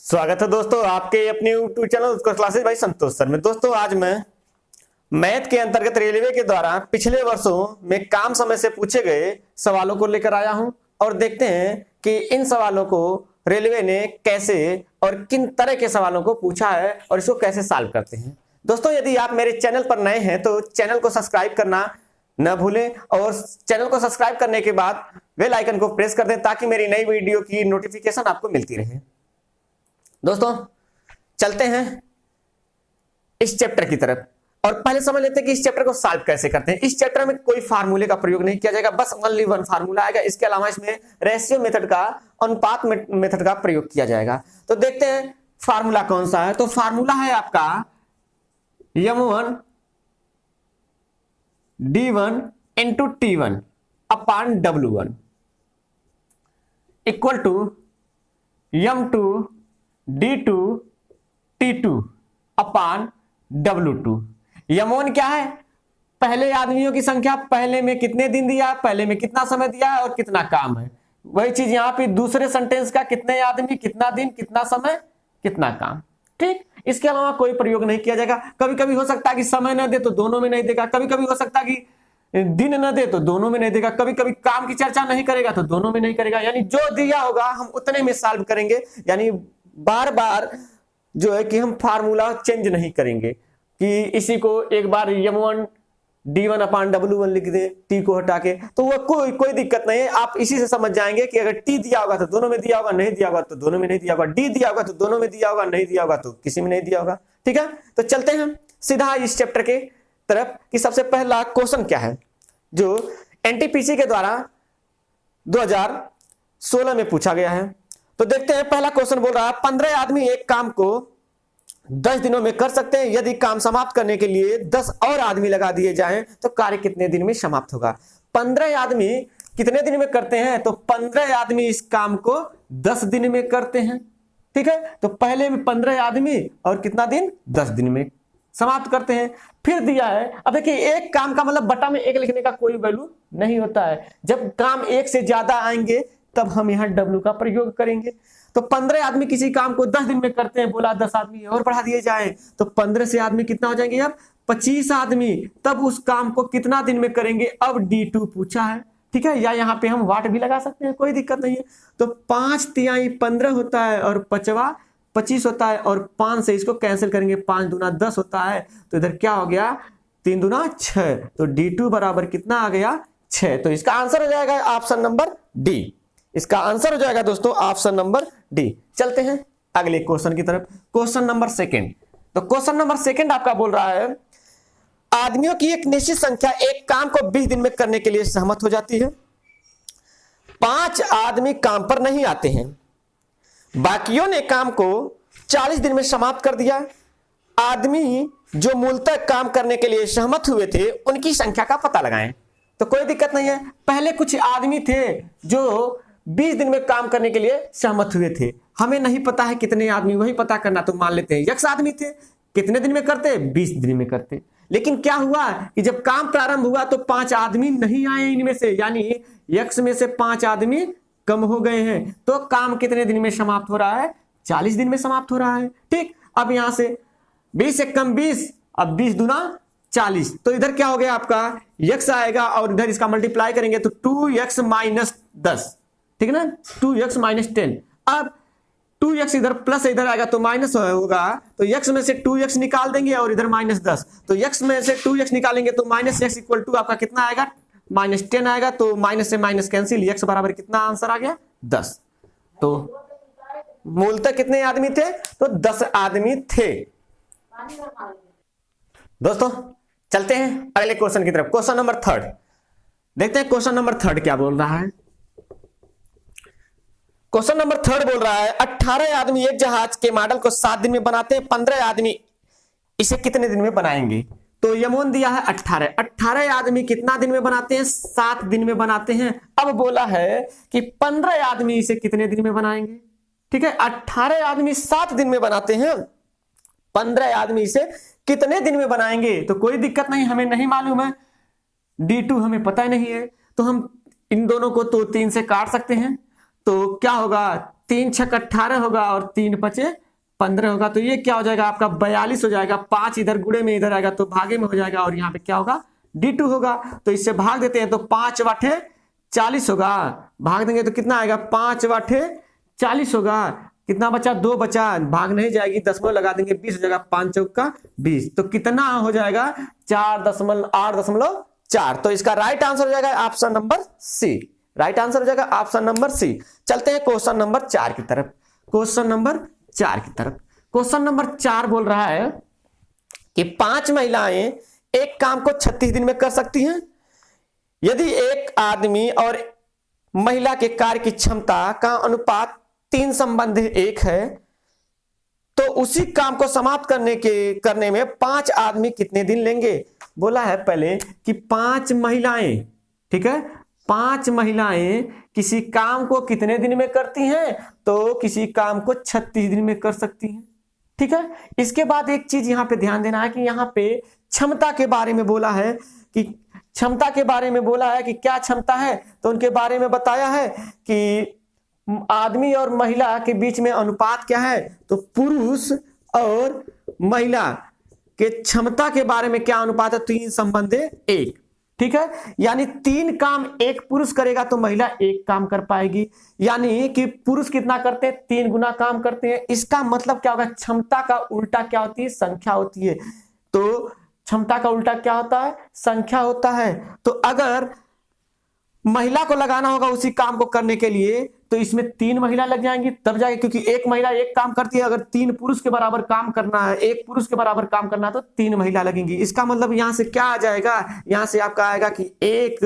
स्वागत है दोस्तों आपके अपने यूट्यूब चैनल उत्कर्ष क्लासेस भाई संतोष सर में। दोस्तों आज मैं मैथ के अंतर्गत रेलवे के द्वारा पिछले वर्षों में काम समय से पूछे गए सवालों को लेकर आया हूं और देखते हैं कि इन सवालों को रेलवे ने कैसे और किन तरह के सवालों को पूछा है और इसको कैसे सॉल्व करते हैं। दोस्तों यदि आप मेरे चैनल पर नए हैं तो चैनल को सब्सक्राइब करना न भूलें और चैनल को सब्सक्राइब करने के बाद बेल आइकन को प्रेस कर दें ताकि मेरी नई वीडियो की नोटिफिकेशन आपको मिलती रहे। दोस्तों चलते हैं इस चैप्टर की तरफ और पहले समझ लेते हैं कि इस चैप्टर को सॉल्व कैसे करते हैं। इस चैप्टर में कोई फार्मूले का प्रयोग नहीं किया जाएगा, बस ओनली वन फार्मूला आएगा। इसके अलावा इसमें रेशियो मेथड का, अनुपात मेथड का प्रयोग किया जाएगा। तो देखते हैं फार्मूला कौन सा है। तो फार्मूला है आपका m1 d1 into t1 upon w1 equal to m2 d2 t2 upon w2। m1 क्या है? पहले आदमियों की संख्या, पहले में कितने दिन दिया, पहले में कितना समय दिया है और कितना काम है। वही चीज यहां पे दूसरे सेंटेंस का, कितने आदमी, कितना दिन, कितना समय, कितना काम। ठीक, इसके अलावा कोई प्रयोग नहीं किया जाएगा। कभी कभी हो सकता है कि समय न दे तो दोनों में नहीं देगा, कभी कभी हो सकता है कि दिन न दे तो दोनों में नहीं देगा, कभी कभी काम की चर्चा नहीं करेगा तो दोनों में नहीं करेगा। यानी जो दिया होगा हम उतने में सॉल्व करेंगे। यानी बार बार जो है कि हम फार्मूला चेंज नहीं करेंगे कि इसी को एक बार m1 d1 अपान w1 लिख दे t को हटा के, तो वो कोई दिक्कत नहीं है। आप इसी से समझ जाएंगे कि अगर t दिया होगा तो दोनों में दिया होगा, नहीं दिया होगा तो दोनों में नहीं दिया होगा, d दिया होगा तो दोनों में दिया होगा, नहीं दिया होगा तो किसी में नहीं दिया होगा। ठीक है, तो चलते हैं सीधा इस चैप्टर के तरफ कि सबसे पहला क्वेश्चन क्या है जो एनटीपीसी के द्वारा 2016 में पूछा गया है। तो देखते हैं, पहला क्वेश्चन बोल रहा है 15 आदमी एक काम को 10 दिनों में कर सकते हैं। यदि काम समाप्त करने के लिए 10 और आदमी लगा दिए जाएं तो कार्य कितने दिन में समाप्त होगा। 15 आदमी कितने दिन में करते हैं? तो 15 आदमी इस काम को 10 दिन में करते हैं। ठीक है, तो पहले में 15 आदमी और कितना दिन, 10 दिन में समाप्त करते हैं। फिर दिया है, अब देखिए एक काम का मतलब बटा में एक लिखने का कोई वैल्यू नहीं होता है। जब काम एक से ज्यादा आएंगे तब हम यहाँ W का प्रयोग करेंगे। तो 15 आदमी किसी काम को 10 दिन में करते हैं, बोला 10 आदमी और बढ़ा दिए जाए तो 15 से आदमी कितना हो जाएंगे, अब 25 आदमी, तब उस काम को कितना दिन में करेंगे। अब D2 पूछा है, ठीक है, या यहाँ पे हम वाट भी लगा सकते हैं, कोई दिक्कत नहीं है। तो 5 तिहाई 15 होता है और 5वां 25 होता है और 5 से इसको कैंसिल करेंगे, 5 दूना 10 होता है। तो इधर क्या हो गया, 3 दूना 6, तो D2 बराबर कितना आ गया, 6। तो इसका आंसर हो जाएगा ऑप्शन नंबर डी। इसका आंसर हो जाएगा दोस्तों ऑप्शन नंबर डी। चलते हैं अगले क्वेश्चन की तरफ, क्वेश्चन नंबर सेकंड। तो क्वेश्चन नंबर सेकंड आपका बोल रहा है आदमियों की एक निश्चित संख्या एक काम को 20 दिन में करने के लिए सहमत हो जाती है। 5 आदमी काम पर नहीं आते हैं, बाकियों ने काम को 40 दिन में समाप्त कर दिया। आदमी जो मूलतः काम करने के लिए सहमत हुए थे उनकी संख्या का पता लगाएं। तो कोई दिक्कत नहीं है, पहले कुछ आदमी थे जो 20 दिन में काम करने के लिए सहमत हुए थे। हमें नहीं पता है कितने आदमी, वही पता करना। तो मान लेते हैं x आदमी थे, कितने दिन में करते, 20 दिन में करते। लेकिन क्या हुआ कि जब काम प्रारंभ हुआ तो 5 आदमी नहीं आए इनमें से, यानी x में से 5 आदमी कम हो गए हैं। तो काम कितने दिन में समाप्त हो रहा है, 40 दिन में समाप्त हो रहा है। ठीक, अब यहां से 20 से कम 20, अब 20 दूना 40, तो इधर क्या हो गया आपका x आएगा और इधर इसका मल्टीप्लाई करेंगे तो 2x माइनस 10, ठीक है ना, 2x माइनस 10। अब 2x इधर प्लस इधर आएगा तो माइनस होगा, तो x में से 2x निकाल देंगे और इधर माइनस 10, तो x में से 2x निकालेंगे तो माइनस x इक्वल टू आपका कितना आएगा, माइनस 10 आएगा। तो माइनस से माइनस कैंसिल, x बराबर कितना आंसर आ गया, 10। तो मूलतः कितने आदमी थे, तो 10 आदमी थे। दोस्तों चलते हैं अगले क्वेश्चन की तरफ, क्वेश्चन नंबर थर्ड। देखते हैं क्वेश्चन नंबर थर्ड क्या बोल रहा है। क्वेश्चन नंबर थर्ड बोल रहा है 18 आदमी एक जहाज के मॉडल को 7 दिन में बनाते हैं, 15 आदमी इसे कितने दिन में बनाएंगे। तो यमोन दिया है 18 आदमी कितना दिन में बनाते हैं, 7 दिन में बनाते हैं। अब बोला है कि 15 आदमी इसे कितने दिन में बनाएंगे। ठीक है, 18 आदमी 7 दिन में बनाते हैं, 15 आदमी इसे कितने दिन में बनाएंगे। तो कोई दिक्कत नहीं, हमें नहीं मालूम है, D2 हमें पता ही नहीं है, तो हम इन दोनों को तो 3 से काट सकते हैं। तो क्या होगा, 3 छक 18 होगा और 3 पचे 15 होगा, तो ये क्या हो जाएगा आपका 42 हो जाएगा। 5 इधर गुणे में इधर आएगा तो भागे में हो जाएगा, और यहाँ पे क्या होगा D2 होगा। तो इससे भाग देते हैं तो 5 वाठे 40 होगा, भाग देंगे तो कितना आएगा 5 वाठे 40 होगा। कितना बचा 2 बचा, भाग नहीं जाएगी, दशमलव लगा देंगे 20 हो जाएगा, 5 चौका 20, तो कितना हो जाएगा 4.8.4। तो इसका राइट आंसर हो जाएगा option number C. Right answer हो जाएगा ऑप्शन नंबर सी। चलते हैं क्वेश्चन नंबर 4 की तरफ। क्वेश्चन नंबर 4 की तरफ क्वेश्चन नंबर 4 बोल रहा है कि 5 महिलाएं एक काम को 36 दिन में कर सकती हैं। यदि एक आदमी और महिला के कार्य की क्षमता का अनुपात 3:1 है, तो उसी काम को समाप्त करने में 5 आदमी कितने दिन लेंगे। बोला है पहले कि 5 महिलाएं, ठीक है, 5 महिलाएं किसी काम को कितने दिन में करती हैं, तो किसी काम को 36 दिन में कर सकती हैं, ठीक है। इसके बाद एक चीज यहां पे ध्यान देना है कि यहां पे क्षमता के बारे में बोला है कि क्षमता के बारे में बोला है कि क्या क्षमता है, तो उनके बारे में बताया है कि आदमी और महिला के बीच में अनुपात क्या है, तो पुरुष और महिला के क्षमता के बारे में क्या अनुपात है, 3:1, ठीक है। यानी 3 काम एक पुरुष करेगा तो महिला 1 काम कर पाएगी, यानी कि पुरुष कितना करते हैं 3 गुना काम करते हैं। इसका मतलब क्या होगा, क्षमता का उल्टा क्या होती है, संख्या होती है। तो क्षमता का उल्टा क्या होता है, संख्या होता है। तो अगर महिला को लगाना होगा उसी काम को करने के लिए, तो इसमें 3 महिला लग जाएंगी तब जाएगी, क्योंकि एक महिला 1 काम करती है। अगर 3 पुरुष के बराबर काम करना है, 1 पुरुष के बराबर काम करना है, तो 3 महिला लगेंगी। इसका मतलब यहां से क्या आ जाएगा, यहां से आपका आएगा कि 1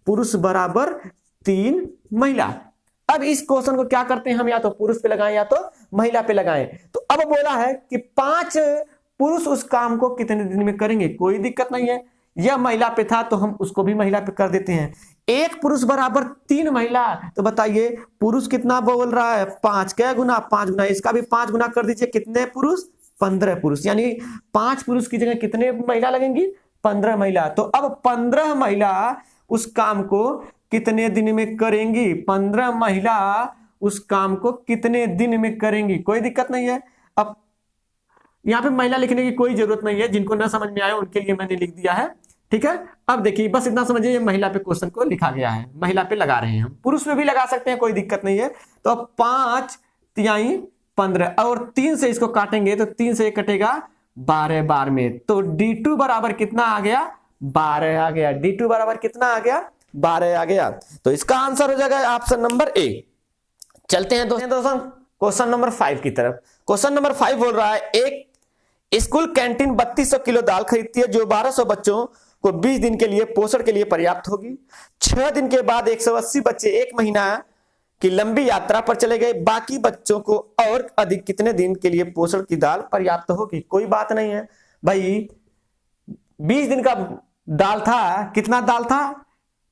पुरुष बराबर 3 महिला। अब इस क्वेश्चन को क्या करते हैं हम, या तो पुरुष पे लगाएं या तो महिला पे लगाएं। तो अब बोला है कि 5 पुरुष उस काम को कितने दिन में करेंगे, कोई दिक्कत नहीं है। यह महिला पे था तो हम उसको भी महिला पे कर देते हैं। 1 पुरुष बराबर 3 महिला, तो बताइए पुरुष कितना बोल रहा है 5, क्या गुना 5 गुना, इसका भी 5 गुना कर दीजिए। कितने पुरुष, 15 पुरुष, यानी 5 पुरुष की जगह कितने महिला लगेंगी, 15 महिला। तो अब 15 महिला उस काम को कितने दिन में करेंगी, 15 महिला उस काम को कितने दिन में करेंगी, कोई दिक्कत नहीं है। अब यहां पे महिला लिखने की कोई जरूरत नहीं है, जिनको ना समझ में आए उनके लिए मैंने लिख दिया है, ठीक है। अब देखिए बस इतना समझिए, महिला पे क्वेश्चन को लिखा गया है, महिला पे लगा रहे हैं हम, पुरुष पे भी लगा सकते हैं, कोई दिक्कत नहीं है। तो अब 5 तिहाई 15 और 3 से इसको काटेंगे तो 3 से कटेगा 12 बार में, तो D2 बराबर कितना आ गया, 12 आ गया। D2 बराबर कितना आ गया, 12 आ गया। तो इसका आंसर हो जाएगा ऑप्शन नंबर ए। चलते हैं दोस्तों क्वेश्चन नंबर 5 की तरफ। क्वेश्चन नंबर 5 बोल रहा है, एक स्कूल कैंटीन 3200 किलो दाल खरीदती है, जो 1200 बच्चों को 20 दिन के लिए पोषण के लिए पर्याप्त होगी। 6 दिन के बाद 180 बच्चे 1 महीना की लंबी यात्रा पर चले गए, बाकी बच्चों को और अधिक कितने दिन के लिए पोषण की दाल पर्याप्त होगी। कोई बात नहीं है भाई, 20 दिन का दाल था, कितना दाल था,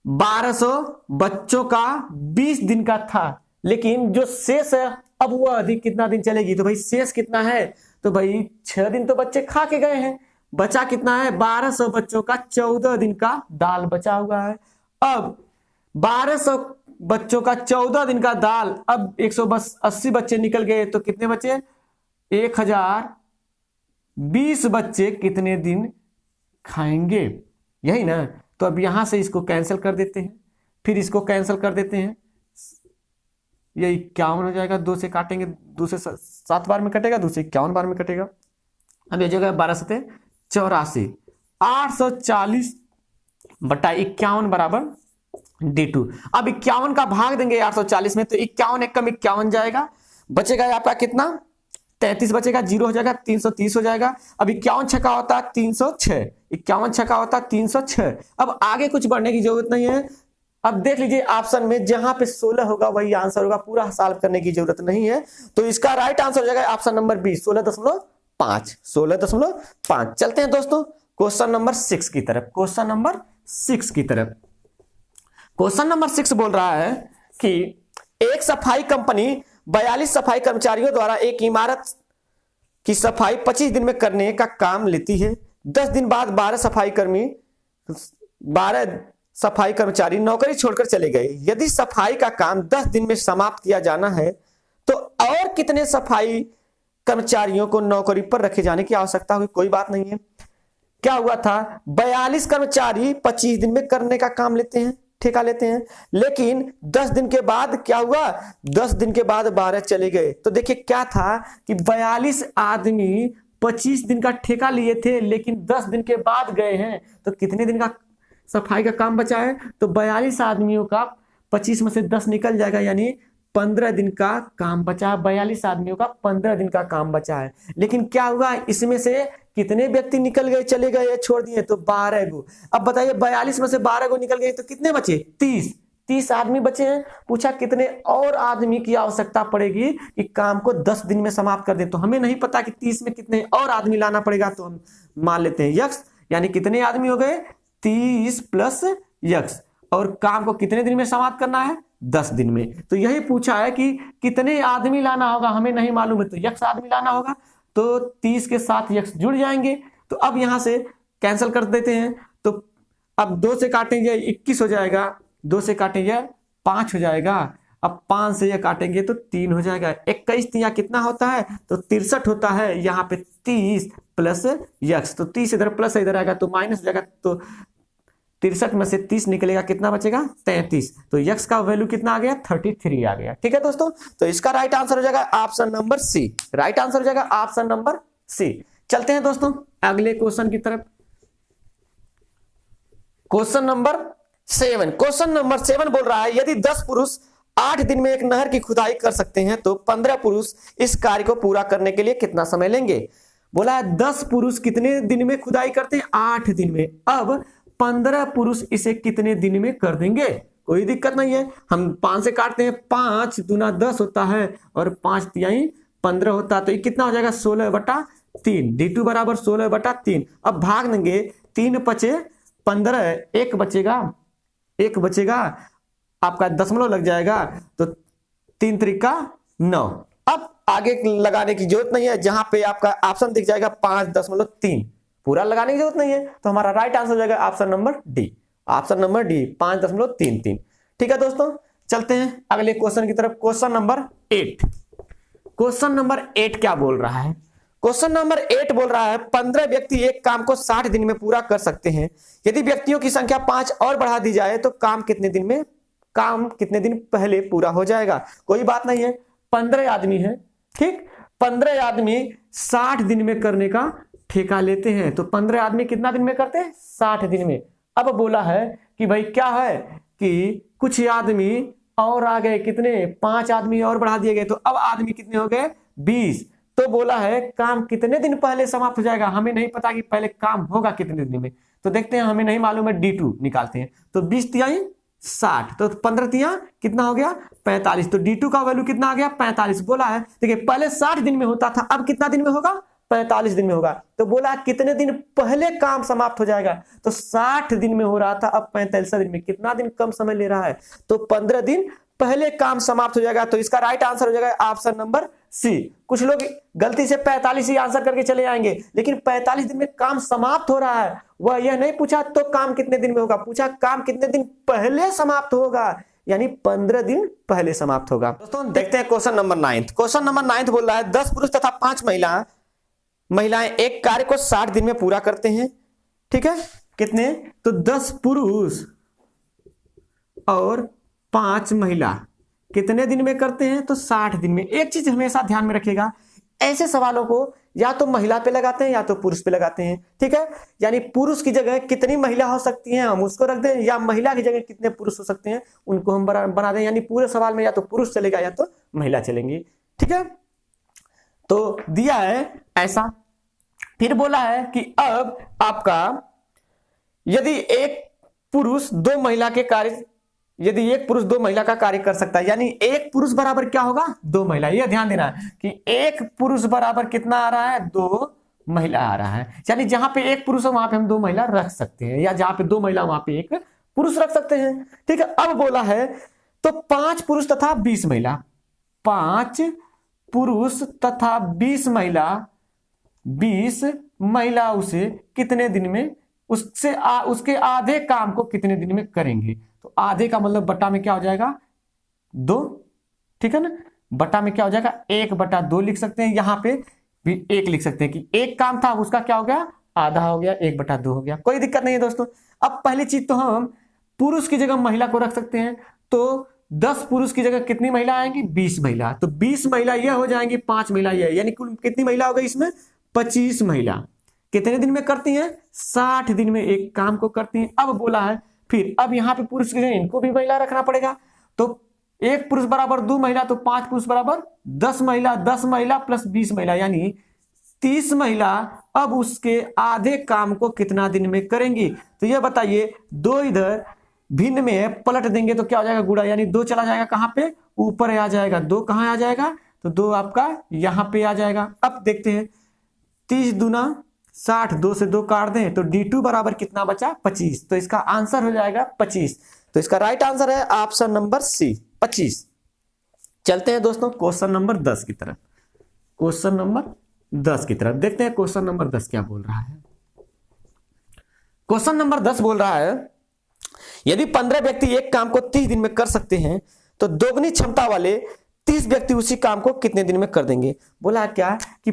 1200 बच्चों का 20 दिन का था, लेकिन जो शेष है अब वो अधिक कितना दिन चलेगी। तो भाई शेष कितना है, तो भाई 6 दिन तो बच्चे खा के गए हैं, बचा कितना है, 1200 बच्चों का 14 दिन का दाल बचा हुआ है। अब 1200 बच्चों का 14 दिन का दाल, अब 180 बच्चे निकल गए तो कितने बचे, 1020 बच्चे कितने दिन खाएंगे, यही ना। तो अब यहां से इसको कैंसिल कर देते हैं, फिर इसको कैंसिल कर देते हैं, ये 51 हो जाएगा। 2 से काटेंगे, 2 से 7 बार में कटेगा, 2 से 51 बार में कटेगा। अब ये जगह 12 सते 84, 840 बटा 51 बराबर D2। अब 51 का भाग देंगे 840 में, तो 51 एक कम 51 जाएगा, बचेगा आपका कितना, 33 बचेगा, 0 हो जाएगा, 330 हो जाएगा। अब 51 छक्का होता है 306, 51 छक्का होता है 306। अब आगे कुछ बढ़ने की जरूरत नहीं है। अब देख लीजिए ऑप्शन में जहां पे 16 होगा वही आंसर होगा, पूरा सॉल्व करने की जरूरत नहीं है। तो इसका राइट आंसर हो जाएगा ऑप्शन नंबर बी, 16.5, 16.5। चलते हैं दोस्तों क्वेश्चन नंबर 6 की तरफ। क्वेश्चन नंबर 6 की तरफ, क्वेश्चन नंबर 6 बोल रहा है कि एक सफाई कंपनी 42 सफाई कर्मचारियों द्वारा एक इमारत की सफाई 25 दिन में करने का काम लेती है। 10 दिन बाद 12 सफाई कर्मचारी नौकरी छोड़कर चले गए। यदि सफाई का काम 10 दिन में समाप्त किया जाना है तो और कितने सफाई कर्मचारियों को नौकरी पर रखे जाने की आवश्यकता होगी? कोई बात नहीं है। क्या हुआ था, 42 कर्मचारी 25 दिन में करने का काम लेते हैं, ठेका लेते हैं, लेकिन 10 दिन के बाद क्या हुआ, 10 दिन के बाद 12 चले गए। तो देखिए क्या था कि 42 आदमी 25 दिन का ठेका लिए थे, लेकिन 10 दिन के बाद गए हैं, तो कितने दिन का सफाई का काम बचा है? तो 42 आदमियों का 25 में से 10 निकल जाएगा, यानी 15 दिन का काम बचा है। 42 आदमियों का 15 दिन का काम बचा है। लेकिन क्या हुआ, इसमें से कितने व्यक्ति निकल गए, चले गए, छोड़ दिए? तो 12 गो। अब बताइए 42 में से 12 गो निकल गए तो कितने बचे? 30 आदमी बचे हैं। पूछा कितने और आदमी की आवश्यकता पड़ेगी कि काम को 10 दिन में समाप्त कर दे। तो हमें नहीं पता कि 30 में कितने और आदमी लाना पड़ेगा, तो हम मान लेते हैं यक्स, यानी कितने आदमी हो गए? 30 प्लस यक्स। और काम को कितने दिन में समाप्त करना है? 10 दिन में। तो यही पूछा है कि कितने आदमी लाना होगा, हमें नहीं मालूम है, तो यक्स आदमी लाना होगा। तो 30 के साथ यक्स जुड़ जाएंगे। तो अब यहां से कैंसिल कर देते हैं। तो अब 2 से काटेंगे 21 हो जाएगा, 2 से काटेंगे 5 हो जाएगा, अब 5 से यह काटेंगे तो 3 हो जाएगा। 21 तिया कितना होता है? तो 63 होता है। यहाँ पे 30 प्लस यक्स, तो 30 इधर प्लस इधर आएगा तो माइनस हो जाएगा। तो 63 में से 30 निकलेगा, कितना बचेगा? 33। तो यक्स का वैल्यू कितना आ गया? 33 आ गया। ठीक है दोस्तों, तो इसका राइट आंसर हो जाएगा option number C. Right answer हो जाएगा ऑप्शन नंबर सी। चलते हैं दोस्तों अगले क्वेश्चन की तरफ। Question number 7। क्वेश्चन नंबर 7 बोल रहा है यदि 10 पुरुष 8 दिन में एक नहर की खुदाई कर सकते हैं तो 15 पुरुष इस कार्य को पूरा करने के लिए कितना समय लेंगे? बोला है 10 पुरुष कितने दिन में खुदाई करते हैं? 8 दिन में। अब 15 पुरुष इसे कितने दिन में कर देंगे? कोई दिक्कत नहीं है, हम 5 से काटते हैं। 5 दूना 10 होता है और 5 तिहाई 15 होता है, तो ये कितना हो जाएगा? 16/3। D2 बराबर 16/3। अब भाग देंगे, 3 बचे 15, एक बचेगा आपका दशमलव लग जाएगा, तो 3 त्रिका 9। अब आगे लगाने की जरूरत नहीं है, जहां पे आपका ऑप्शन दिख जाएगा 5.3, पूरा लगाने की जरूरत नहीं है। तो हमारा राइट आंसर हो जाएगा option number D. Option number D 5.33। ठीक है दोस्तों, चलते हैं अगले क्वेश्चन की तरफ। Question number 8। क्वेश्चन नंबर 8 क्या बोल रहा है? क्वेश्चन नंबर 8 बोल रहा है 15 व्यक्ति एक काम को 60 दिन में पूरा कर सकते हैं। यदि व्यक्तियों की संख्या 5 और बढ़ा दी जाए तो काम कितने दिन पहले पूरा हो जाएगा? कोई बात नहीं है, 15 आदमी है, ठीक, 15 आदमी 60 दिन में करने का ठेका लेते हैं। तो 15 आदमी कितना दिन में करते हैं? 60 दिन में। अब बोला है कि भाई क्या है कि कुछ आदमी और आ गए, कितने? 5 आदमी और बढ़ा दिए गए, तो अब आदमी कितने हो गए? 20। तो बोला है काम कितने दिन पहले समाप्त हो जाएगा? हमें नहीं पता कि पहले काम होगा कितने दिन में, तो देखते हैं, हमें नहीं मालूम है, D2 निकालते हैं। तो 20 तिहाई 60, तो 15 तिया कितना हो गया? 45। तो D2 का वैल्यू कितना आ गया? 45। बोला है देखिए पहले 60 दिन में होता था, अब कितना दिन में होगा? 45 दिन में होगा। तो बोला कितने दिन पहले काम समाप्त हो जाएगा? तो 60 दिन में हो रहा था, अब 45 दिन में। कितना दिन कम समय ले रहा है? तो 15 दिन पहले काम समाप्त हो जाएगा। तो इसका राइट आंसर हो जाएगा ऑप्शन नंबर सी। कुछ लोग गलती से 45 ही आंसर करके चले जाएंगे, लेकिन 45 दिन में काम समाप्त हो रहा है। वह यह नहीं पूछा तो काम कितने दिन में होगा, पूछा काम कितने दिन पहले समाप्त होगा, यानी 15 दिन पहले समाप्त होगा। दोस्तों देखते हैं क्वेश्चन नंबर 9। क्वेश्चन नंबर 9 बोल रहा है 10 पुरुष तथा 5 महिलाएं एक कार्य को 60 दिन में पूरा करते हैं। ठीक है, कितने? तो 10 पुरुष और 5 महिला कितने दिन में करते हैं? तो 60 दिन में। एक चीज हमेशा ध्यान में रखिएगा, ऐसे सवालों को या तो महिला पे लगाते हैं या तो पुरुष पे लगाते हैं। ठीक है, यानी पुरुष की जगह कितनी महिला हो सकती हैं हम उसको रख दें, या महिला की जगह कितने पुरुष हो सकते हैं उनको हम बना दें। यानी पूरे सवाल में या तो पुरुष चलेगा या तो महिला चलेंगी। ठीक है, तो दिया है ऐसा। फिर बोला है कि अब आपका यदि एक पुरुष 2 महिला का कार्य कर सकता है, यानी एक पुरुष बराबर क्या होगा? 2 महिला। यह ध्यान देना कि एक पुरुष बराबर कितना आ रहा है? 2 महिला आ रहा है। यानी जहां पे एक पुरुष है वहां पे हम 2 महिला रख सकते हैं, या जहां पे 2 महिला वहां पे एक पुरुष रख सकते हैं। ठीक है, अब बोला है तो 5 पुरुष तथा 20 महिला, 5 पुरुष तथा 20 महिला उसे कितने दिन में उसके आधे काम को कितने दिन में करेंगे? तो आधे का मतलब बट्टा में क्या हो जाएगा? 2। ठीक है ना, बटा में क्या हो जाएगा 1/2 लिख सकते हैं, यहाँ पे भी 1 लिख सकते हैं कि एक काम था उसका क्या हो गया आधा हो गया, 1/2 हो गया, कोई दिक्कत नहीं है दोस्तों। अब पहली चीज तो हम पुरुष की जगह महिला को रख सकते हैं, तो 10 पुरुष की जगह कितनी महिला आएंगी 20 महिला, तो 20 महिला यह हो जाएंगी, 5 महिला यह, यानी कुल कितनी महिला हो गई इसमें 25 महिला। कितने दिन में करती हैं 60 दिन में एक काम को करती हैं। अब बोला है फिर अब यहाँ पे पुरुष की जगह इनको भी महिला रखना पड़ेगा, तो 1 पुरुष बराबर 2 महिला, तो 5 पुरुष बराबर 10 महिला, 10 महिला प्लस 20 महिला यानी 30 महिला अब उसके आधे काम को कितना दिन में करेंगी। तो यह बताइए 2 इधर भिन्न में पलट देंगे तो क्या हो जाएगा गुणा, यानी 2 चला जाएगा कहां पे ऊपर आ जाएगा, 2 कहां आ जाएगा तो 2 आपका यहां पे आ जाएगा। अब देखते हैं 30 दूना 60, 2 से 2 काट दें तो D2 बराबर कितना बचा 25, तो इसका आंसर हो जाएगा 25। तो इसका राइट आंसर है ऑप्शन नंबर सी 25। चलते हैं दोस्तों क्वेश्चन नंबर 10 की तरफ। क्वेश्चन नंबर 10 की तरफ देखते हैं क्वेश्चन नंबर 10 क्या बोल रहा है। क्वेश्चन नंबर 10 बोल रहा है यदि 15 व्यक्ति एक काम को 30 दिन में कर सकते हैं तो दोगुनी क्षमता वाले 30 व्यक्ति उसी काम को कितने दिन में कर देंगे। बोला क्या कि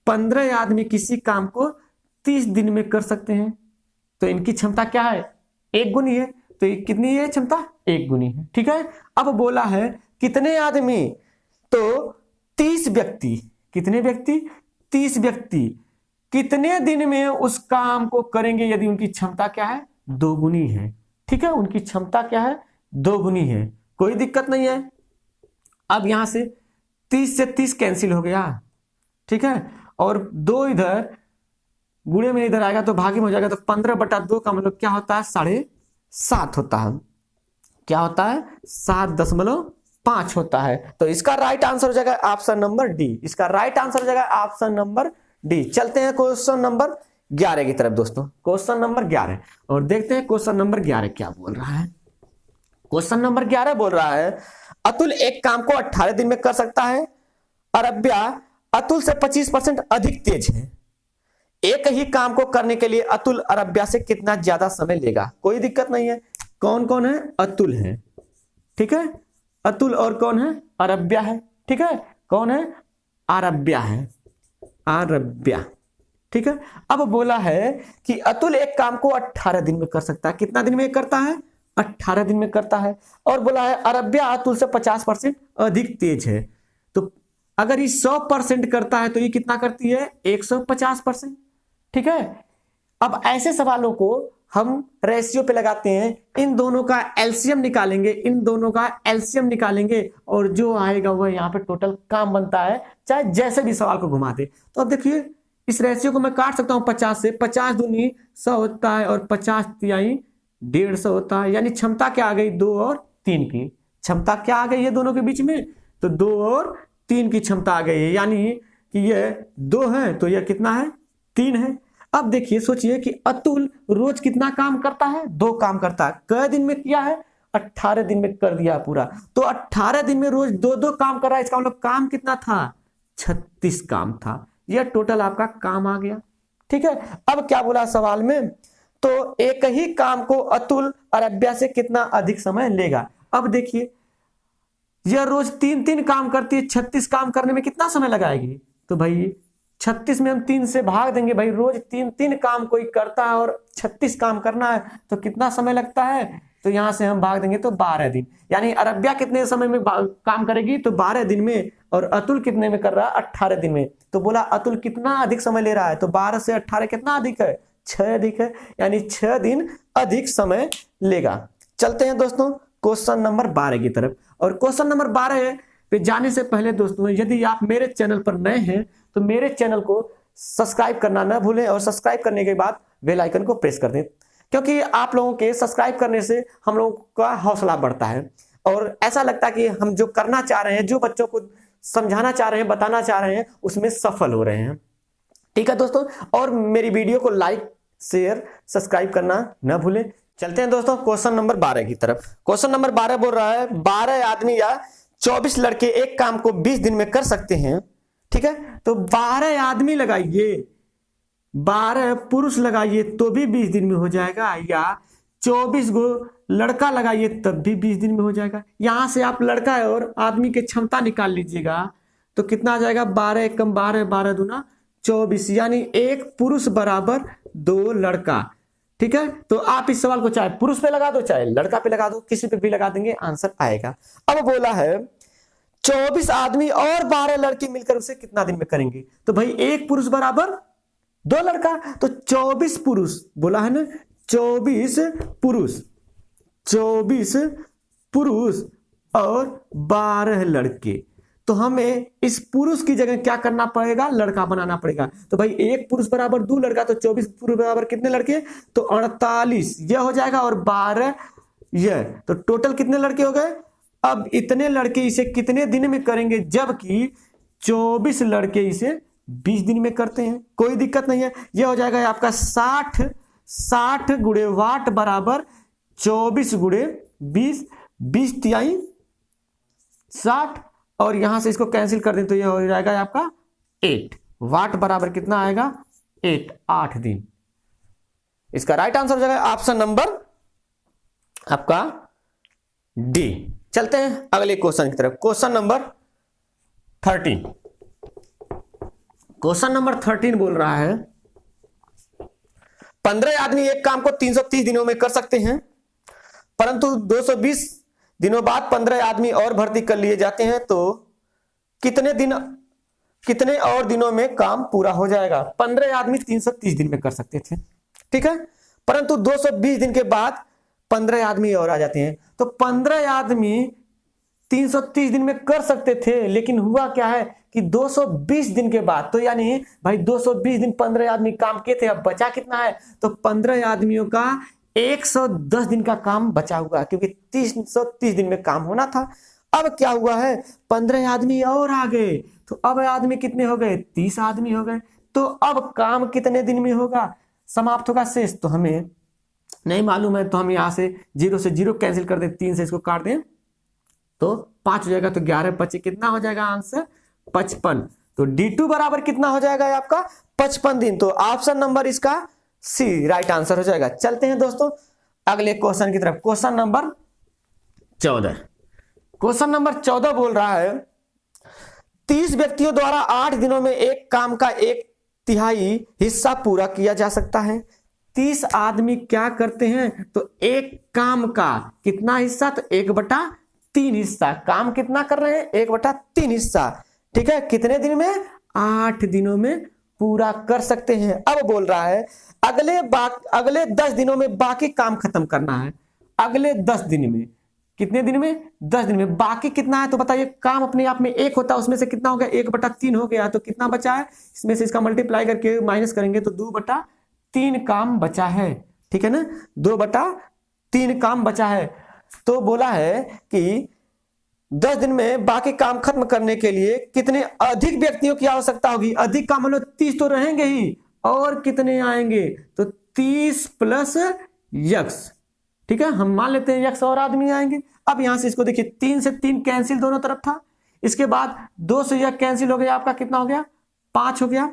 15 आदमी किसी काम को 30 दिन में कर सकते हैं, तो इनकी क्षमता क्या है 1 गुनी है, तो ये कितनी है क्षमता 1 गुनी है, ठीक है। अब बोला है कितने आदमी, तो 30 व्यक्ति, कितने व्यक्ति 30 व्यक्ति कितने दिन में उस काम को करेंगे यदि उनकी क्षमता क्या है 2 गुनी है, ठीक है, उनकी क्षमता क्या है 2 गुनी है, कोई दिक्कत नहीं है। अब यहां से 30 से 30 कैंसिल हो गया, ठीक है, और 2 इधर गुणे में इधर आएगा तो भागे में हो जाएगा, तो 15/2 का मतलब क्या होता है 7.5 होता है, क्या होता है 7.5 होता है। तो इसका राइट आंसर हो जाएगा ऑप्शन नंबर डी, इसका राइट आंसर हो जाएगा ऑप्शन नंबर डी। चलते हैं क्वेश्चन नंबर 11 की तरफ दोस्तों, क्वेश्चन नंबर 11 और देखते हैं क्वेश्चन नंबर 11 क्या बोल रहा है। क्वेश्चन नंबर 11 बोल रहा है अतुल एक काम को 18 दिन में कर सकता है, अरब्या अतुल से 25% अधिक तेज है, एक ही काम को करने के लिए अतुल अरब्या से कितना ज्यादा समय लेगा। कोई दिक्कत नहीं है, कौन कौन है अतुल है, ठीक है, अतुल और कौन है अरब्या है, ठीक है, कौन है अरब्या है, अरब्या, ठीक है। अब बोला है कि अतुल एक काम को 18 दिन में कर सकता है, कितना दिन में करता है 18 दिन में करता है, और बोला है अरब्या अतुल से 50% अधिक तेज है, तो अगर ये 100% करता है तो ये कितना करती है 150%, ठीक है। अब ऐसे सवालों को हम रेशियो पे लगाते हैं, इन दोनों का एलसीएम निकालेंगे, इन दोनों का एलसीएम निकालेंगे और जो आएगा वह यहाँ पे टोटल काम बनता है, चाहे जैसे भी सवाल को घुमा दे। तो अब देखिए इस रेशियो को मैं काट सकता हूं 50 से, 50 दूनी 100 होता है और 50 तिहाई 150 होता है, यानी क्षमता क्या आ गई 2 और 3 की क्षमता क्या आ गई है दोनों के बीच में, तो 2 और 3 की क्षमता आ गई है, यानी कि ये 2 है तो यह कितना है 3 है। अब देखिए सोचिए कि अतुल रोज कितना काम करता है 2 काम करता है, कै दिन में किया है 18 दिन में कर दिया पूरा, तो 18 दिन में रोज 2-2 काम कर रहा है, इसका मतलब काम कितना था 36 काम था, यह टोटल आपका काम आ गया, ठीक है। अब क्या बोला सवाल में, तो एक ही काम को अतुल अरब्या से कितना अधिक समय लेगा। अब देखिए यह रोज 3-3 काम करती है, 36 काम करने में कितना समय लगाएगी, तो भाई 36 में हम 3 से भाग देंगे, भाई रोज 3-3 काम कोई करता है और 36 काम करना है तो कितना समय लगता है, तो यहां से हम भाग देंगे तो 12 दिन, यानी अरब्या कितने समय में काम करेगी तो 12 दिन में, और अतुल कितने में कर रहा है 18 दिन में। तो बोला अतुल कितना अधिक समय ले रहा है, तो 12 से 18 कितना अधिक है 6 अधिक है, यानी 6 दिन अधिक समय लेगा। चलते हैं दोस्तों क्वेश्चन नंबर 12 की तरफ, और क्वेश्चन नंबर 12 पे जाने से पहले दोस्तों यदि आप मेरे चैनल पर नए हैं तो मेरे चैनल को सब्सक्राइब करना ना भूलें, और सब्सक्राइब करने के बाद बेल आइकन को प्रेस कर दें, क्योंकि आप लोगों के सब्सक्राइब करने से हम लोगों का हौसला बढ़ता है और ऐसा लगता है कि हम जो करना चाह रहे हैं, जो बच्चों को समझाना चाह रहे हैं, बताना चाह रहे हैं, उसमें सफल हो रहे हैं, ठीक है दोस्तों। और मेरी वीडियो को लाइक शेयर सब्सक्राइब करना ना भूलें। चलते हैं दोस्तों क्वेश्चन नंबर 12 की तरफ। क्वेश्चन नंबर 12 बोल रहा है 12 आदमी या 24 लड़के एक काम को 20 दिन में कर सकते हैं, ठीक है। तो 12 आदमी लगाइए, 12 पुरुष लगाइए तो भी 20 दिन में हो जाएगा, या 24 गो लड़का लगाइए तब भी 20 दिन में हो जाएगा। यहां से आप लड़का और आदमी की क्षमता निकाल लीजिएगा तो कितना आ जाएगा, 12 एकम 12, 12 दूना 24, यानी एक पुरुष बराबर 2 लड़का। ठीक है, तो आप इस सवाल को चाहे पुरुष पे लगा दो चाहे लड़का पे लगा दो, किसी पे भी लगा देंगे आंसर आएगा। अब बोला है 24 आदमी और 12 लड़के मिलकर उसे कितना दिन में करेंगे, तो भाई एक पुरुष बराबर 2 लड़का, तो 24 पुरुष बोला है ना, 24 पुरुष और 12 लड़के। तो हमें इस पुरुष की जगह क्या करना पड़ेगा, लड़का बनाना पड़ेगा। तो भाई एक पुरुष बराबर 2 लड़का, तो 24 पुरुष बराबर कितने लड़के, तो 48 यह हो जाएगा और 12 यह, तो टोटल कितने लड़के हो गए। अब इतने लड़के इसे कितने दिन में करेंगे, जबकि 24 लड़के इसे 20 दिन में करते हैं, कोई दिक्कत नहीं है। यह हो जाएगा आपका 60 गुणे वाट बराबर 24 गुणे 20, 20 तिहाई 60, और यहां से इसको कैंसिल कर दें तो यह हो जाएगा आपका 8 वाट बराबर कितना आएगा, 8 दिन। इसका राइट आंसर हो जाएगा ऑप्शन नंबर आपका डी। चलते हैं अगले क्वेश्चन की तरफ, क्वेश्चन नंबर 13। क्वेश्चन नंबर 13 बोल रहा है 15 आदमी एक काम को 330 दिनों में कर सकते हैं, परंतु 220 दिनों बाद 15 आदमी और भर्ती कर लिए जाते हैं, तो कितने और दिनों में काम पूरा हो जाएगा। 15 आदमी 330 दिन में कर सकते थे, ठीक है, परंतु 220 दिन के बाद 15 आदमी और आ जाते हैं, तो 15 आदमी 330 दिन में कर सकते थे, लेकिन हुआ क्या है कि 220 दिन के बाद, तो यानी भाई 220 दिन 15 आदमी काम किए थे, अब बचा कितना है, तो 15 आदमियों का 110 दिन का काम बचा हुआ, क्योंकि 330 दिन में काम होना था। अब क्या हुआ है, 15 आदमी और आ गए, तो अब आदमी कितने हो गए, 30 आदमी हो गए। तो अब काम कितने दिन में होगा, समाप्त होगा शेष, तो हमें नहीं मालूम है, तो हम यहां से 0 से 0 कैंसिल कर दें, 3 से इसको काट दें तो 5 हो जाएगा, तो 11 25 कितना हो जाएगा आंसर, 55। तो D2 बराबर कितना हो जाएगा आपका, 55 दिन। तो ऑप्शन नंबर इसका सी राइट आंसर हो जाएगा। चलते हैं दोस्तों अगले क्वेश्चन की तरफ, क्वेश्चन नंबर 14। क्वेश्चन नंबर 14 बोल रहा है 30 व्यक्तियों द्वारा 8 दिनों में एक काम का 1/3 हिस्सा पूरा किया जा सकता है। 30 आदमी क्या करते हैं, तो एक काम का कितना हिस्सा, तो 1/3 हिस्सा, काम कितना कर रहे हैं, 1/3 हिस्सा, ठीक है, कितने दिन में, 8 दिनों में पूरा कर सकते हैं। अब बोल रहा है अगले 10 दिनों में बाकी काम खत्म करना है। अगले 10 दिन में, कितने दिन में, 10 दिन में, बाकी कितना है, तो बताइए, काम अपने आप में 1 होता है, उसमें से कितना हो गया, 1/3 हो गया, तो कितना बचा है, इसमें से इसका मल्टीप्लाई करके माइनस करेंगे तो 2/3 काम बचा है, ठीक है ना, 2/3 काम बचा है। तो बोला है कि 10 दिन में बाकी काम खत्म करने के लिए कितने अधिक व्यक्तियों की आवश्यकता होगी। अधिक काम मतलब 30 तो रहेंगे ही, और कितने आएंगे, तो 30 प्लस यक्स, ठीक है, हम मान लेते हैं यक्स और आदमी आएंगे। अब यहां से इसको देखिए, 3 से 3 कैंसिल दोनों तरफ था, इसके बाद 2 से यह कैंसिल हो गया, आपका कितना हो गया, 5 हो गया,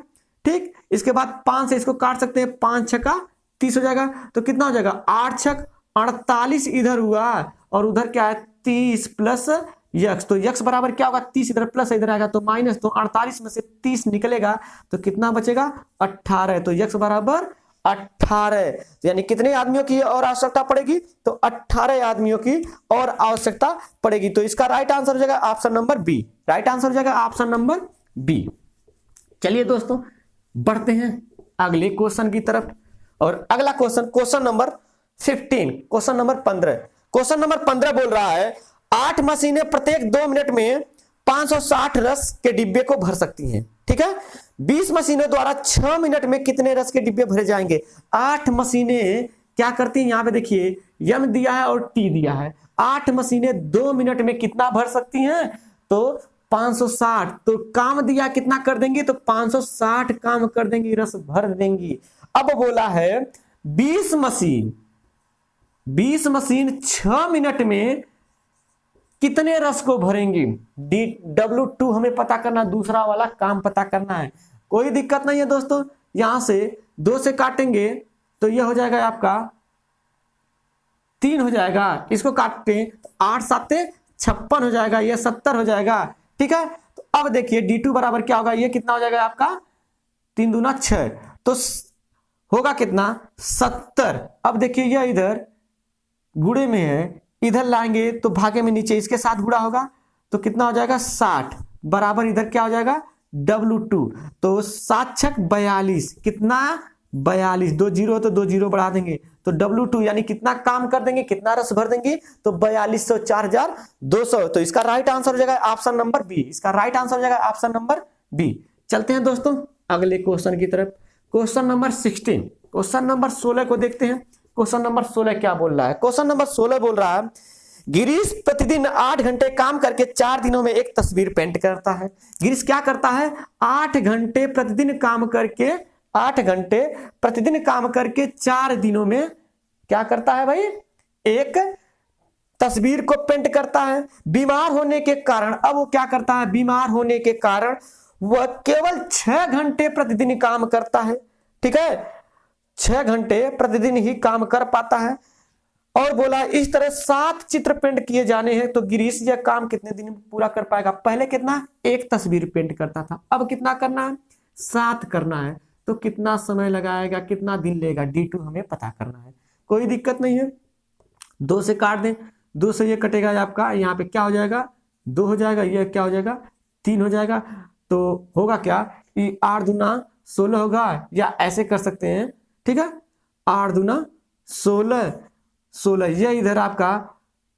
ठीक। इसके बाद 5 से इसको काट सकते हैं, 5 छक्का 30 हो जाएगा, तो कितना हो जाएगा, 8 छक 48 इधर हुआ, और उधर क्या है 30 प्लस यक्स, तो यक्स बराबर क्या होगा, 30 इधर प्लस इधर आएगा तो माइनस, तो 48 में से 30 निकलेगा तो कितना बचेगा, 18, तो यक्स बराबर 18, यानी कितने आदमियों की और आवश्यकता पड़ेगी, तो 18 आदमियों की और आवश्यकता पड़ेगी। तो इसका राइट आंसर हो जाएगा option number B, right answer हो जाएगा ऑप्शन नंबर बी। चलिए दोस्तों बढ़ते हैं अगले क्वेश्चन की तरफ, और अगला question number 15, question number 15। Question number 15 बोल रहा है 8 मशीनें प्रत्येक 2 मिनट में 560 रस के डिब्बे को भर सकती हैं, ठीक है। 20 मशीनों द्वारा 6 मिनट में कितने रस के डिब्बे भरे जाएंगे। 8 मशीनें क्या करती हैं, यहां पे देखिए यम दिया है और टी दिया है। 8 मशीनें 2 मिनट में कितना भर सकती हैं, तो 560, तो काम दिया कितना कर देंगी, तो 560 काम कर देंगी, रस भर देंगी। अब बोला है 20 मशीन 6 मिनट में कितने रस को भरेंगी। W2 हमें पता करना, दूसरा वाला काम पता करना है, कोई दिक्कत नहीं है दोस्तों। यहां से 2 से काटेंगे तो यह हो जाएगा आपका 3 हो जाएगा, इसको काटते हैं 8 7 56 हो जाएगा, ये 70 हो जाएगा। ठीक है, तो अब देखिए D2 बराबर क्या होगा, ये कितना हो जाएगा आपका 3 दूना 6, तो होगा कितना 70। अब देखिए यह इधर गुणे में है, इधर लाएंगे तो भागे में नीचे इसके साथ गुणा होगा, तो कितना हो जाएगा 60 बराबर इधर क्या हो जाएगा W2, तो 7 छक 42, कितना 42, 2 जीरो तो 2 जीरो बढ़ा देंगे तो W2 यानी कितना काम कर देंगे, कितना रस भर देंगे, तो 4200 4200, तो इसका राइट आंसर हो जाएगा ऑप्शन नंबर बी, इसका राइट आंसर हो जाएगा ऑप्शन नंबर बी। चलते हैं दोस्तों अगले क्वेश्चन की तरफ, क्वेश्चन नंबर 16, क्वेश्चन नंबर 16 को देखते हैं। क्वेश्चन नंबर 16 क्या बोल रहा है, क्वेश्चन नंबर 16 बोल रहा है गिरीश प्रतिदिन 8 घंटे काम करके 4 दिनों में एक तस्वीर पेंट करता है। गिरीश क्या करता है, 8 घंटे प्रतिदिन काम करके 8 घंटे प्रतिदिन काम करके 4 दिनों में क्या करता है भाई, एक तस्वीर को पेंट करता है। बीमार होने के कारण अब वो क्या करता है, बीमार होने के कारण वह केवल 6 घंटे प्रतिदिन काम करता है। ठीक है, 6 घंटे प्रतिदिन ही काम कर पाता है, और बोला इस तरह 7 चित्र पेंट किए जाने हैं, तो गिरीश यह काम कितने दिन में पूरा कर पाएगा। पहले कितना, एक तस्वीर पेंट करता था, अब कितना करना है, 7 करना है, तो कितना समय लगाएगा, कितना दिन लेगा, D2 हमें पता करना है। कोई दिक्कत नहीं है, 2 से काट दें, 2 से ये कटेगा आपका, यहाँ पे क्या हो जाएगा 2 हो जाएगा, ये क्या हो जाएगा 3 हो जाएगा, तो होगा क्या 8 दूना 16 होगा, या ऐसे कर सकते हैं। ठीक है, 8 दूना 16, ये इधर आपका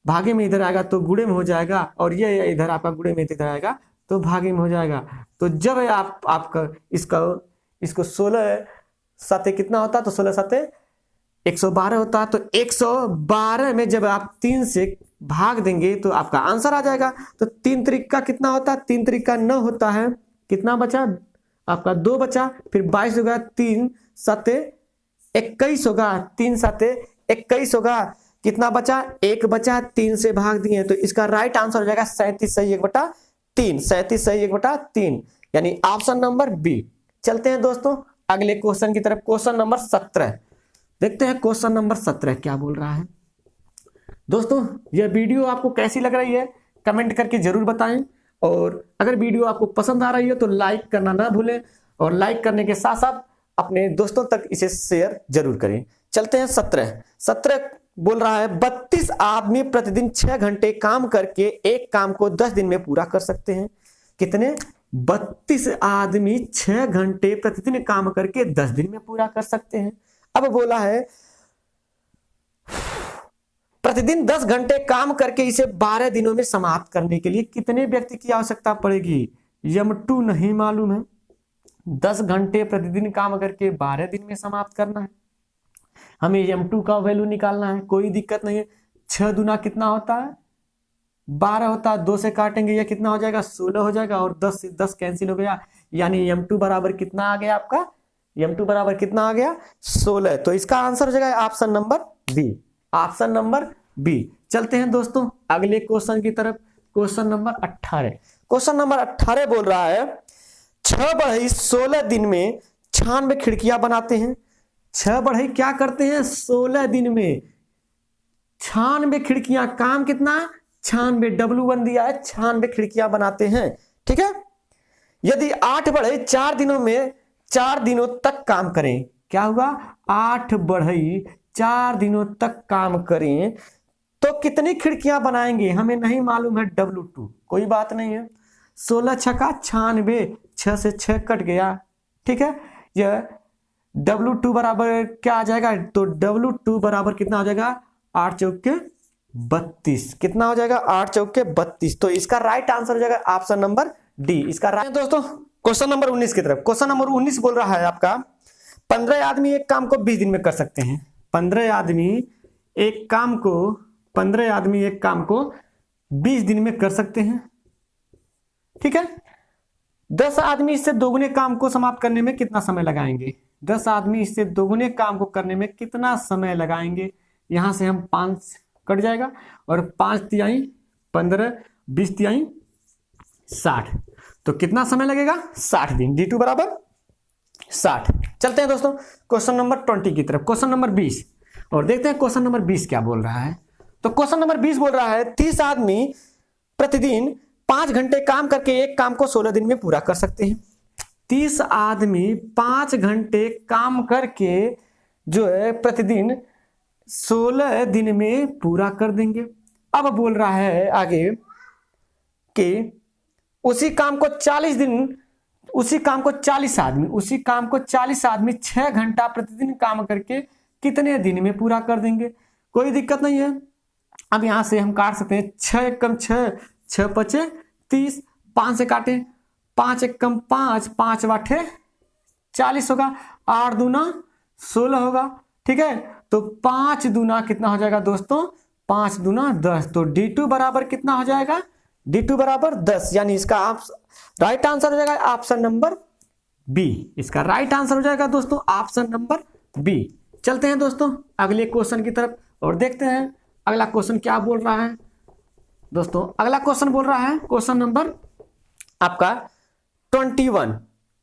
भागे में इधर आएगा तो गुणे में हो जाएगा, और ये इधर आपका गुणे में इधर आएगा तो भागे में हो जाएगा। तो जब आपका इसको 16 साते कितना होता है, तो 16 साते 112 होता है, तो 112 में जब आप 3 से भाग देंगे तो आपका आंसर आ जाएगा। तो 3 तरीका कितना होता है, 3 तरीका 9 होता है, कितना बचा आपका 2 बचा, फिर 22 होगा, 3 साते 21 होगा, 3 साते 21 होगा, कितना बचा 1 बचा, 3 से भाग दिए, तो इसका राइट आंसर हो जाएगा 37 सही 1/3, 37 सही 1/3, यानी ऑप्शन नंबर बी। चलते हैं दोस्तों अगले क्वेश्चन की तरफ, क्वेश्चन नंबर 17 देखते हैं। क्वेश्चन नंबर 17 क्या बोल रहा है। दोस्तों यह वीडियो आपको कैसी लग रही है कमेंट करके जरूर बताएं, और अगर वीडियो आपको पसंद आ रही है तो लाइक करना ना भूलें, और लाइक करने के साथ साथ अपने दोस्तों तक इसे शेयर जरूर करें। चलते हैं 17 बोल रहा है 32 आदमी प्रतिदिन 6 घंटे काम करके एक काम को 10 दिन में पूरा कर सकते हैं। कितने, 32 आदमी 6 घंटे प्रतिदिन काम करके 10 दिन में पूरा कर सकते हैं। अब बोला है प्रतिदिन 10 घंटे काम करके इसे 12 दिनों में समाप्त करने के लिए कितने व्यक्ति की आवश्यकता पड़ेगी। M2 नहीं मालूम है, 10 घंटे प्रतिदिन काम करके 12 दिन में समाप्त करना है, हमें M2 का वैल्यू निकालना है। कोई दिक्कत नहीं है, 6 दूना कितना होता है 12 होता है, 2 से काटेंगे ये कितना हो जाएगा 16 हो जाएगा, और 10 से 10 कैंसिल हो गया, यानी M2 बराबर कितना आ गया आपका, M2 बराबर कितना आ गया 16, तो इसका आंसर हो जाएगा option number B, option number B. चलते हैं दोस्तों अगले क्वेश्चन की तरफ, क्वेश्चन नंबर 18, क्वेश्चन नंबर 18 बोल रहा है 6 बढ़ई 16 दिन में 96 खिड़कियां बनाते हैं। 6 बढ़ई क्या करते हैं 16 दिन में 96 खिड़कियां, काम कितना 96, W1 दिया है, 96 खिड़कियां बनाते हैं। ठीक है, यदि 8 बढ़ई 4 दिनों में 4 दिनों तक काम करें, क्या हुआ 8 बढ़ई 4 दिनों तक काम करें तो कितनी खिड़कियां बनाएंगे, हमें नहीं मालूम है W2, कोई बात नहीं है, 16 छका 96, 6 से 6 कट गया। ठीक है, यह W2 बराबर क्या आ जाएगा, तो W2 बराबर कितना हो जाएगा 8 चौके 32, कितना हो जाएगा 8 चौके 32, तो इसका राइट आंसर हो जाएगा ऑप्शन नंबर डी, इसका राइट। दोस्तों क्वेश्चन नंबर 19 की तरफ, क्वेश्चन नंबर 19 बोल रहा है आपका 15 आदमी एक काम को 20 दिन में कर सकते हैं। 15 आदमी एक काम को 20 दिन में कर सकते हैं। ठीक है, 10 आदमी इससे दोगुने काम को समाप्त करने में कितना समय लगाएंगे, 10 आदमी इससे दोगुने काम को करने में कितना समय लगाएंगे। यहां से हम 5 कट जाएगा, और 5 तिहाई 15, 20 तिहाई 60, तो कितना समय लगेगा 60 दिन, D2 बराबर 60। चलते हैं दोस्तों क्वेश्चन नंबर 20 की तरफ, क्वेश्चन नंबर 20 और देखते हैं क्वेश्चन नंबर 20 क्या बोल रहा है। तो क्वेश्चन नंबर 20 बोल रहा है 30 आदमी प्रतिदिन 5 घंटे काम करके एक काम को 16 दिन में पूरा कर सकते हैं। 30 आदमी 5 घंटे काम करके जो है प्रतिदिन 16 दिन में पूरा कर देंगे। अब बोल रहा है आगे कि उसी काम को 40 आदमी 6 घंटा प्रतिदिन काम करके कितने दिन में पूरा कर देंगे। कोई दिक्कत नहीं है। अब यहां से हम काट सकते हैं 6 एकम 6, 6 पचे 30, 5 से काटे 5 एकम 5, 5 वाठे 40 होगा, 8 दूना 16 होगा। ठीक है, तो 5 दूना कितना हो जाएगा दोस्तों, 5 दूना 10। तो D2 बराबर कितना हो जाएगा, D2 बराबर 10। यानी इसका राइट आंसर हो जाएगा ऑप्शन नंबर बी। इसका राइट आंसर हो जाएगा दोस्तों ऑप्शन नंबर बी। चलते हैं दोस्तों अगले क्वेश्चन की तरफ और देखते हैं अगला क्वेश्चन क्या बोल रहा है। दोस्तों अगला क्वेश्चन बोल रहा है क्वेश्चन नंबर आपका 21।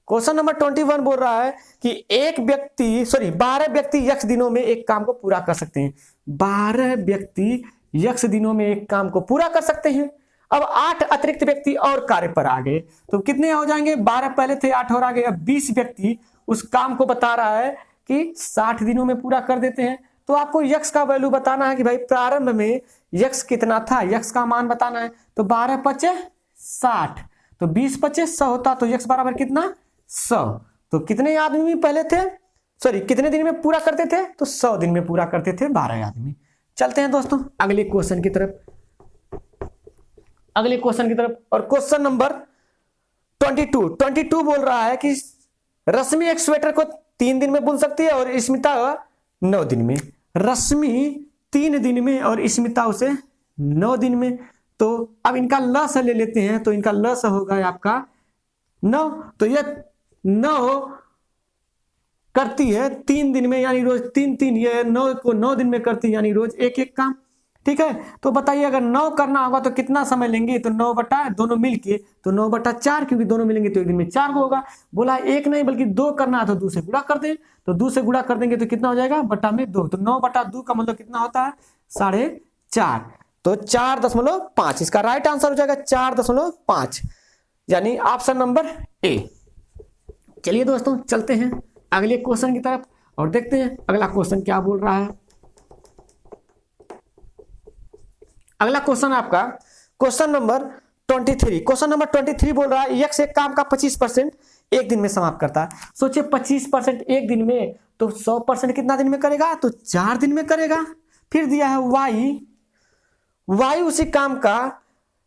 क्वेश्चन नंबर 21 बोल रहा है कि 12 व्यक्ति यक्ष दिनों में एक काम को पूरा कर सकते हैं। 12 व्यक्ति यक्ष दिनों में एक काम को पूरा कर सकते हैं। अब 8 अतिरिक्त व्यक्ति और कार्य पर आ गए तो कितने हो जाएंगे, 12 पहले थे 8 और आ गए। अब 20 व्यक्ति उस काम को बता रहा है कि 60 दिनों में पूरा कर देते हैं। तो आपको यक्ष का वैल्यू बताना है कि भाई प्रारंभ में यक्ष कितना था, यक्ष का मान बताना है। तो 12 पचे 60, तो 20 पचे 100 होता, तो यक्ष बराबर कितना 100। तो कितने आदमी पहले थे, कितने दिन में पूरा करते थे, तो 100 दिन में पूरा करते थे 12 आदमी। चलते हैं दोस्तों अगले क्वेश्चन की तरफ और क्वेश्चन नंबर 22 बोल रहा है कि रश्मि एक स्वेटर को 3 दिन में बुन सकती है और स्मिता 9 दिन में। रश्मि 3 दिन में और स्मिता उसे 9 दिन में। तो अब इनका लस ले लेते हैं, तो इनका लस होगा आपका 9। तो ये 9 करती है 3 दिन में, यानी रोज 3, ये 9 को 9 दिन में करती है, यानी रोज एक काम। ठीक है, तो बताइए अगर 9 करना होगा तो कितना समय लेंगे, तो 9 बटा दोनों मिलके तो 9 बटा 4, क्योंकि दोनों मिलेंगे तो एक दिन में 4 को होगा। बोला 1 नहीं बल्कि 2 करना है तो 2 से गुणा कर दें, तो 2 से गुणा कर देंगे तो कितना हो जाएगा, बटा में 2। तो 9 बटा 2 का मतलब कितना होता है 4.5, तो 4.5। इसका राइट आंसर हो जाएगा 4.5, यानी ऑप्शन नंबर ए। चलिए दोस्तों चलते हैं अगले क्वेश्चन की तरफ और देखते हैं अगला क्वेश्चन क्या बोल रहा है। अगला क्वेश्चन आपका क्वेश्चन नंबर 23। क्वेश्चन नंबर 23 बोल रहा है यक्ष एक काम का 25% एक दिन में समाप्त करता है। सोचिए 25% एक दिन में, तो 100% कितना दिन में करेगा, तो 4 दिन में करेगा। फिर दिया है वाई उसी काम का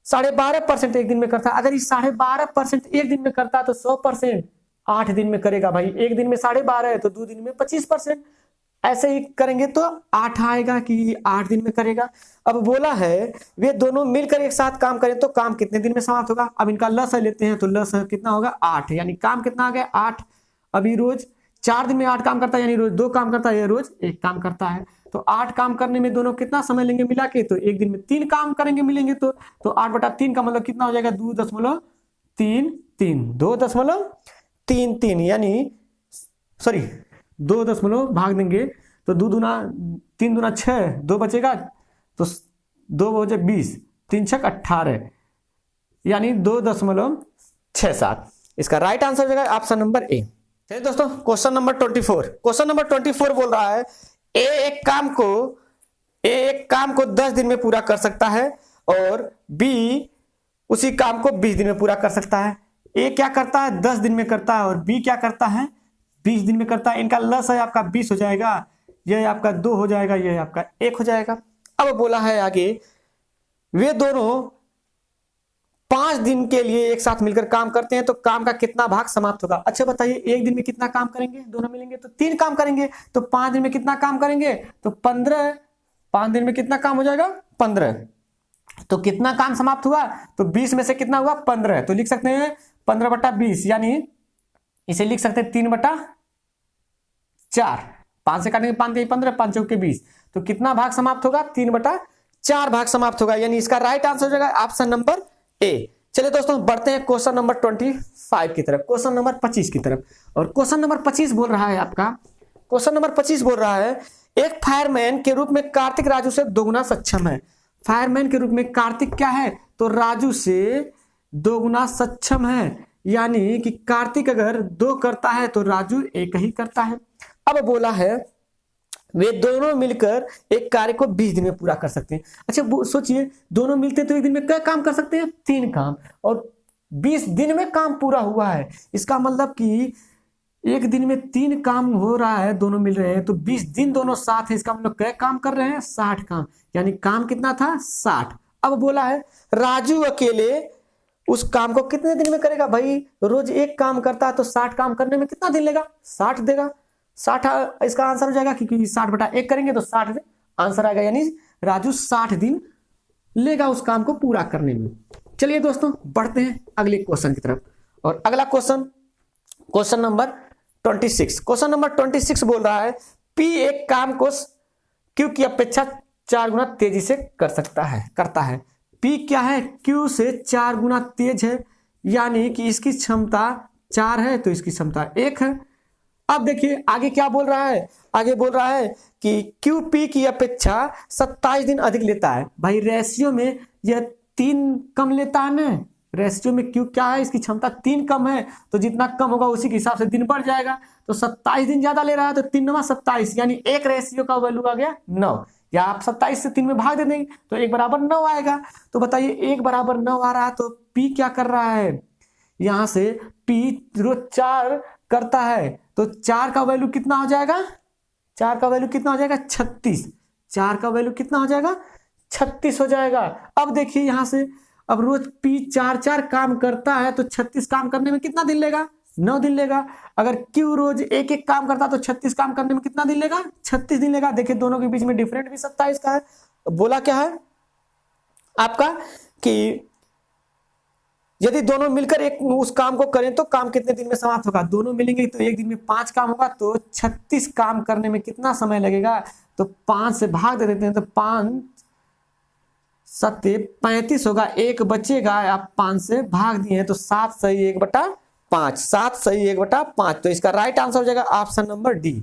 12.5% एक दिन में करता है। अगर ये 12.5% एक दिन में करता है तो 100% 8 दिन में करेगा। भाई एक दिन में 12.5 है तो 2 दिन में 25%, ऐसे ही करेंगे तो 8 आएगा कि 8 दिन में करेगा। अब बोला है वे दोनों मिलकर एक साथ काम करें तो काम कितने दिन में समाप्त होगा। अब इनका लस लेते हैं, तो लस कितना होगा 8, यानी काम कितना आ गया 8। अभी रोज 4 दिन में 8 काम करता है, यानी रोज 2 काम करता है, या रोज 1 काम करता है। तो 8 काम करने में दोनों कितना समय लेंगे मिला के, तो एक दिन में 3 काम करेंगे मिलेंगे, तो 8 बटा 3 का मतलब कितना हो जाएगा 2.33, 2.33, यानी 2 भाग देंगे तो 2 दूना 3 दूना 6, 2 बचेगा तो 2 बचे 20, 3 छक 18, यानी 2.67। इसका राइट आंसर हो जाएगा ऑप्शन नंबर ए। चलिए दोस्तों क्वेश्चन नंबर 24 बोल रहा है ए एक काम को 10 दिन में पूरा कर सकता है और बी उसी काम को 20 दिन में पूरा कर सकता है। ए क्या करता है 10 दिन में करता है और बी क्या करता है 20 दिन में करता है। इनका लस है आपका 20 हो जाएगा, यह आपका 2 हो जाएगा, यह आपका 1 हो जाएगा। अब बोला है आगे वे दोनों 5 दिन के लिए एक साथ मिलकर काम करते हैं तो काम का कितना भाग समाप्त होगा। अच्छा बताइए एक दिन में कितना काम करेंगे, दोनों मिलेंगे तो 3 काम करेंगे, तो 5 दिन में कितना काम करेंगे, तो 15। 5 दिन में कितना काम हो जाएगा 15, तो कितना काम समाप्त हुआ, तो 20 में से कितना हुआ 15, तो लिख सकते हैं 15/20, यानी इसे लिख सकते हैं 3/4। 5 से काटेंगे 5 15, 5 चौके 20, तो कितना भाग समाप्त होगा 3/4 भाग समाप्त होगा, यानी इसका राइट आंसर हो जाएगा ऑप्शन नंबर ए। चलिए दोस्तों बढ़ते हैं क्वेश्चन नंबर 25 की तरफ, क्वेश्चन नंबर 25 की तरफ। और क्वेश्चन नंबर 25 बोल रहा है आपका, क्वेश्चन नंबर 25 बोल रहा है एक फायरमैन के रूप में कार्तिक राजू से दोगुना सक्षम है। फायरमैन के रूप में कार्तिक क्या है, तो राजू से दोगुना सक्षम है, यानी कि कार्तिक अगर 2 करता है तो राजू 1 ही करता है। अब बोला है वे दोनों मिलकर एक कार्य को 20 दिन में पूरा कर सकते हैं। अच्छा सोचिए, दोनों मिलते तो एक दिन में क्या काम कर सकते हैं, 3 काम, और 20 दिन में काम पूरा हुआ है। इसका मतलब कि एक दिन में 3 काम हो रहा है, दोनों मिल रहे हैं, तो 20 दिन दोनों साथ है, इसका मतलब क्या काम कर रहे हैं, 60 काम, यानी काम कितना था, 60। अब बोला है राजू अकेले उस काम को कितने दिन में करेगा। भाई रोज 1 काम करता है तो 60 काम करने में कितना दिन लेगा, 60 देगा। 60 इसका आंसर हो जाएगा, क्योंकि 60/1 करेंगे तो 60 आंसर आएगा, यानी राजू 60 दिन लेगा उस काम को पूरा करने में। चलिए दोस्तों बढ़ते हैं अगले क्वेश्चन की तरफ। और अगला क्वेश्चन नंबर 26। क्वेश्चन नंबर 26 बोल रहा है P एक काम को Q की अपेक्षा 4 गुना तेजी से करता है। P क्या है, Q से 4 गुना तेज है, यानी कि इसकी क्षमता 4 है तो इसकी क्षमता 1 है। अब देखिए आगे क्या बोल रहा है, आगे बोल रहा है कि QP की अपेक्षा 27 दिन अधिक लेता है। भाई रेशियो में यह 3 कम लेता है ना, रेशियो में Q क्या है, इसकी क्षमता 3 कम है, तो जितना कम होगा उसी के हिसाब से दिन बढ़ जाएगा। तो 27 दिन ज्यादा ले रहा है, तो 3 9 27, यानी 1 रेशियो का वैल्यू आ गया 9, या आप 27 से 3 में भाग दे देंगे तो 1 बराबर 9 आएगा। तो बताइए 1 बराबर 9 आ रहा है, तो P क्या कर रहा है, यहां से P रोज 4 करता है, तो 4 का वैल्यू कितना हो जाएगा, 4 का वैल्यू कितना हो जाएगा, 36। 4 का वैल्यू कितना हो जाएगा, 36 हो जाएगा। अब देखिए यहां से, अब रोज P 4 काम करता है, तो 36 काम करने में कितना दिन लेगा, 9 दिन लेगा। अगर Q रोज 1 काम करता है तो 36 काम करने में कितना दिन लेगा, 36 दिन लेगा। देखिए दोनों के बीच में डिफरेंट भी 27 का है। बोला क्या है आपका कि यदि दोनों मिलकर एक उस काम को करें तो काम कितने दिन में समाप्त होगा। दोनों मिलेंगे तो एक दिन में 5 काम होगा, तो 36 काम करने में कितना समय लगेगा, तो 5 से भाग दे देते हैं, तो 5 7 35 होगा, 1 बचेगा, आप 5 से भाग दिए हैं तो 7 सही 1/5, 7 सही 1/5। तो इसका राइट आंसर हो जाएगा option number D,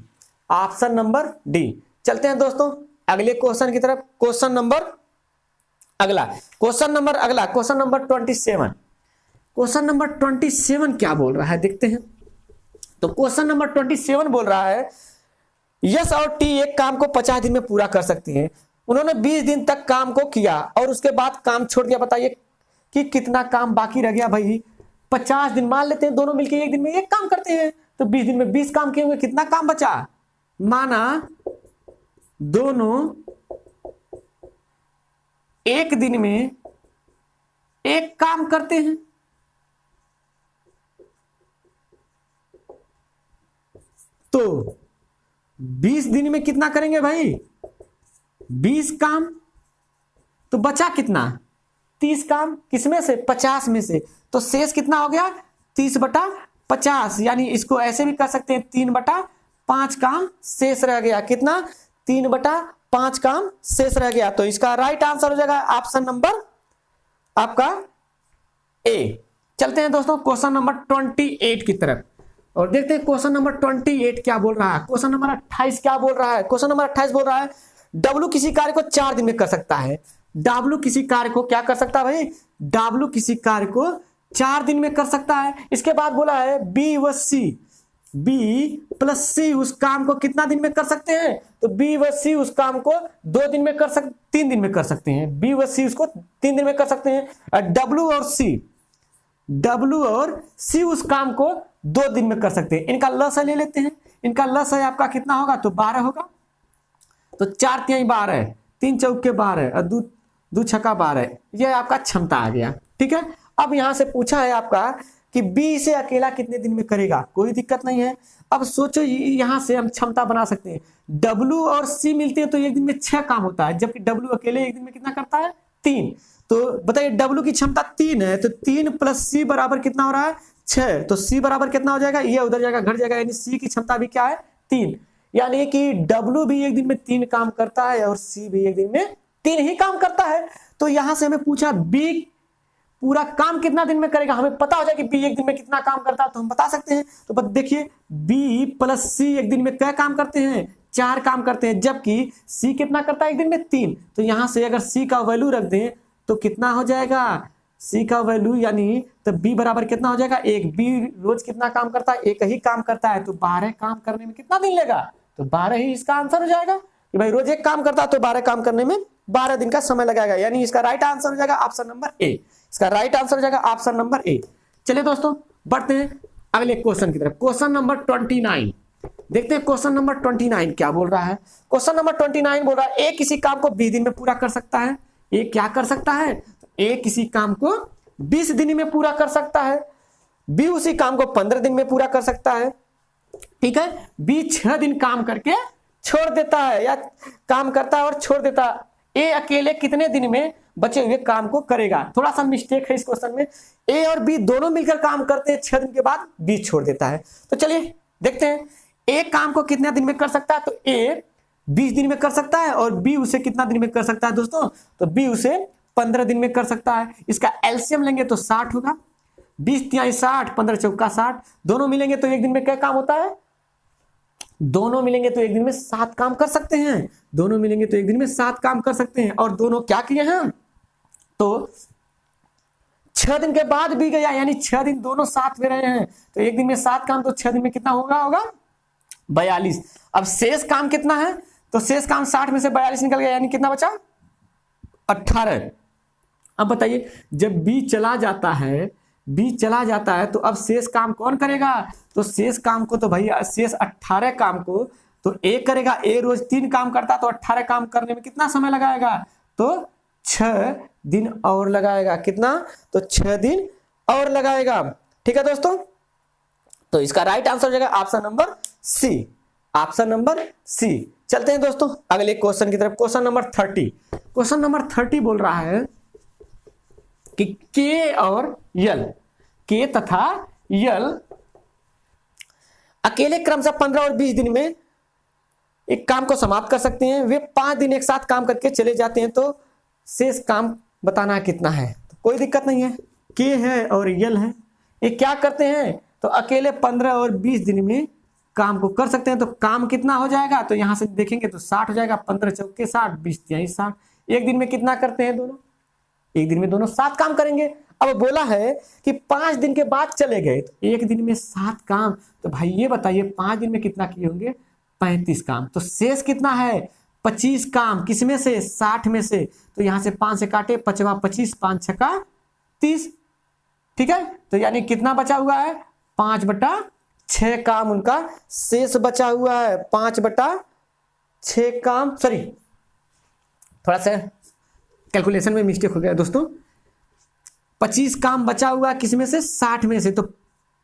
option number D. चलते हैं दोस्तों अगले क्वेश्चन की तरफ। Question number 27। क्वेश्चन नंबर 27 क्या बोल रहा है देखते हैं। तो क्वेश्चन नंबर 27 बोल रहा है यस और टी एक काम को 50 दिन में पूरा कर सकती हैं। उन्होंने 20 दिन तक काम को किया और उसके बाद काम छोड़ दिया। बताइए कि कितना काम बाकी रह गया। भाई 50 दिन मान लेते हैं, दोनों मिलकर एक दिन में एक काम करते हैं, तो 20 दिन में 20 काम किए हुए, कितना काम बचा। माना दोनों एक दिन में एक काम करते हैं, तो 20 दिन में कितना करेंगे भाई, 20 काम, तो बचा कितना, 30 काम। किसमें से, 50 में से। तो शेष कितना हो गया, 30/50, यानी इसको ऐसे भी कर सकते हैं 3/5 काम शेष रह गया। कितना, 3/5 काम शेष रह गया। तो इसका राइट आंसर हो जाएगा ऑप्शन नंबर आपका ए। चलते हैं दोस्तों क्वेश्चन नंबर 28 की तरफ और देखते हैं क्वेश्चन नंबर 28 क्या बोल रहा है। क्वेश्चन नंबर 28 क्या बोल रहा है। क्वेश्चन नंबर 28 बोल रहा है डब्लू किसी कार्य को 4 दिन में कर सकता है। डब्लू किसी कार्य को क्या कर सकता है भाई, डब्लू किसी कार्य को 4 दिन में कर सकता है। इसके बाद बोला है बी व सी, बी प्लस सी उस काम को कितना दिन में कर सकते हैं, तो बी व सी उस काम को 2 दिन में कर सकते, 3 दिन में कर सकते हैं। बी व सी उसको 3 दिन में कर सकते हैं। डब्लू और सी उस काम को 2 दिन में कर सकते हैं। इनका लस ले लेते हैं। इनका लस है आपका कितना होगा, तो 12 होगा। तो 4 तिहाई 12, 3 चौके 12 और 2 छक्का 12, यह आपका क्षमता आ गया। ठीक है, अब यहां से पूछा है आपका कि बी से अकेला कितने दिन में करेगा। कोई दिक्कत नहीं है। अब सोचो यहां से हम क्षमता बना सकते हैं। डब्लू और सी मिलते हैं तो एक दिन में 6 काम होता है, जबकि डब्लू अकेले एक दिन में कितना करता है, 3। तो बताइए डब्लू की क्षमता 3 है, तो 3 प्लस सी बराबर कितना हो रहा है, 6। तो सी बराबर कितना हो जाएगा, ये उधर जाएगा घट जाएगा, यानी सी की क्षमता भी क्या है, 3। यानी कि डब्लू भी एक दिन में 3 काम करता है और सी भी एक दिन में 3 ही काम करता है। तो यहां से हमें पूछा बी पूरा काम कितना दिन में करेगा। हमें पता हो जाए कि बी एक दिन में कितना काम करता है तो हम बता सकते हैं। तो देखिए बी प्लस सी एक दिन में क्या काम करते हैं, 4 काम करते हैं, जबकि सी कितना करता है एक दिन में 3। तो यहां से अगर सी का वैल्यू रख दें तो कितना हो जाएगा, सी का वैल्यू यानी तो बी बराबर कितना हो जाएगा 1। बी रोज कितना काम करता है, एक ही काम करता है, तो 12 काम करने में कितना दिन लेगा, तो 12 ही इसका आंसर हो जाएगा कि भाई रोज एक काम करता है तो 12 काम करने में 12 दिन का समय लगाएगा, यानी इसका राइट आंसर हो जाएगा ऑप्शन नंबर ए। इसका राइट आंसर हो जाएगा ऑप्शन नंबर ए। चलिए दोस्तों बढ़ते हैं अगले क्वेश्चन की तरफ। क्वेश्चन नंबर 29 देखते हैं। क्वेश्चन नंबर 29 क्या बोल रहा है। क्वेश्चन नंबर 29 बोल रहा है ए किसी काम को 20 दिन में पूरा कर सकता है। ए क्या कर सकता है, ए किसी काम को 20 दिन में पूरा कर सकता है। बी उसी काम को 15 दिन में पूरा कर सकता है। ठीक है, बी 6 दिन काम करके छोड़ देता है, या काम करता है और छोड़ देता है। ए अकेले कितने दिन में बचे हुए काम को करेगा। थोड़ा सा मिस्टेक है इस क्वेश्चन में, ए और बी दोनों मिलकर काम करते हैं, 6 दिन के बाद बी छोड़ देता है। तो चलिए देखते हैं ए काम को कितने दिन में कर सकता है। तो ए 20 दिन में कर सकता है और बी उसे कितना दिन में कर सकता है दोस्तों, तो बी उसे 15 दिन में कर सकता है। इसका एलसीएम लेंगे तो 60 होगा, 20 तिहाई 60, 15 चौका 60, दोनों मिलेंगे तो एक दिन में क्या काम होता है, दोनों मिलेंगे तो एक दिन में 7 काम कर सकते हैं। दोनों मिलेंगे तो एक दिन में 7 काम कर सकते हैं, और दोनों क्या किए हैं, तो 6 दिन के बाद भी गया, यानी 6 दिन दोनों साथ में रहे हैं, तो एक दिन में 7 काम, तो 6 दिन में कितना होगा 42। अब शेष काम कितना है, तो शेष काम 60 में से 42 निकल गया, यानी कितना बचा 18। अब बताइए जब बी चला जाता है, बी चला जाता है तो अब शेष काम कौन करेगा, तो शेष काम को तो भैया शेष 18 काम को तो ए करेगा। ए रोज 3 काम करता तो 18 काम करने में कितना समय लगाएगा, तो 6 दिन और लगाएगा। कितना, तो 6 दिन और लगाएगा। ठीक है दोस्तों, तो इसका राइट आंसर हो जाएगा option number C, option number C. चलते हैं दोस्तों अगले क्वेश्चन की तरफ। Question number 30। क्वेश्चन नंबर 30 बोल रहा है कि के और यल, के तथा यल अकेले क्रमशः 15 और 20 दिन में एक काम को समाप्त कर सकते हैं। वे 5 दिन एक साथ काम करके चले जाते हैं, तो शेष काम बताना कितना है। तो कोई दिक्कत नहीं है, के है और यल है, ये क्या करते हैं, तो अकेले 15 और 20 दिन में काम को कर सकते हैं। तो काम कितना हो जाएगा, तो यहां से देखेंगे तो 60 हो जाएगा, 15 चौके 60, 20 तिहाई 60। एक दिन में कितना करते हैं दोनों, एक दिन में दोनों 7 काम करेंगे। अब बोला है कि 5 दिन के बाद चले गए, तो एक दिन में 7 काम, तो भाई ये बताइए 5 दिन में कितना किए होंगे, 35 काम। तो शेष कितना है, 25 काम, किसमें से, 60 में से। तो यहां से 5 से काटे, 5 25, 5 छक्का 30। ठीक है, तो यानी कितना बचा हुआ है, 5/6 काम उनका शेष बचा हुआ है। 5/6 काम, सॉरी थोड़ा सा कैलकुलेशन में मिस्टेक हो गया दोस्तों। 25 काम बचा हुआ किसमें से, 60 में से। तो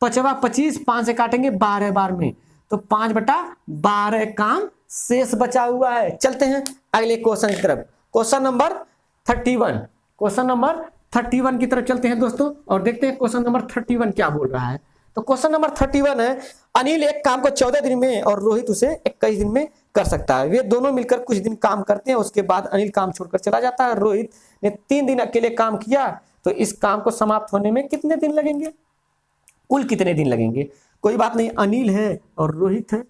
5 25, 5 से काटेंगे 12 बार में, तो 5/12 काम शेष बचा हुआ है। चलते हैं अगले क्वेश्चन की तरफ। क्वेश्चन नंबर 31, क्वेश्चन नंबर 31 की तरफ चलते हैं दोस्तों, और देखते हैं क्वेश्चन नंबर 31 क्या बोल रहा है। तो क्वेश्चन नंबर 31 है, अनिल एक काम को 14 दिन में और रोहित उसे 21 दिन में कर सकता है। वे दोनों मिलकर कुछ दिन काम करते हैं, उसके बाद अनिल काम छोड़कर चला जाता है। रोहित ने 3 दिन अकेले काम किया, तो इस काम को समाप्त होने में कितने दिन लगेंगे, कुल कितने दिन लगेंगे। कोई बात नहीं, अनिल है और रोहित है,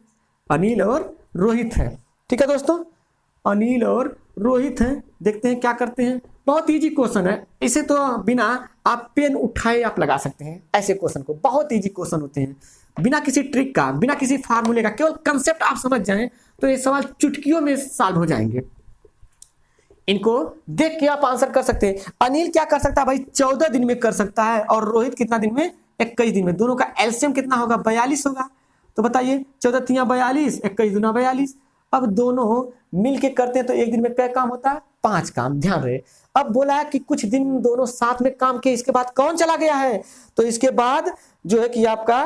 अनिल और रोहित है। ठीक है दोस्तों, अनिल और रोहित है। देखते हैं क्या करते हैं। बहुत इजी क्वेश्चन है, इसे तो बिना आप पेन उठाए आप लगा सकते हैं। ऐसे क्वेश्चन को बहुत इजी क्वेश्चन होते हैं, बिना किसी ट्रिक का, बिना किसी फार्मूले का, केवल कंसेप्ट आप समझ जाएं तो ये सवाल चुटकियों में सॉल्व हो जाएंगे। इनको देख के आप आंसर कर सकते हैं। अनिल क्या कर सकता है भाई, 14 दिन में कर सकता है, और रोहित कितना दिन में, 21 दिन में। दोनों का एलसीएम कितना होगा, 42 होगा। तो बताइए 14 तिया 42, 21 दूना 42। अब दोनों मिलके करते हैं तो एक दिन में क्या काम होता है, 5 काम। ध्यान रहे, अब बोला है कि कुछ दिन दोनों साथ में काम किए, इसके बाद कौन चला गया है, तो इसके बाद जो है कि आपका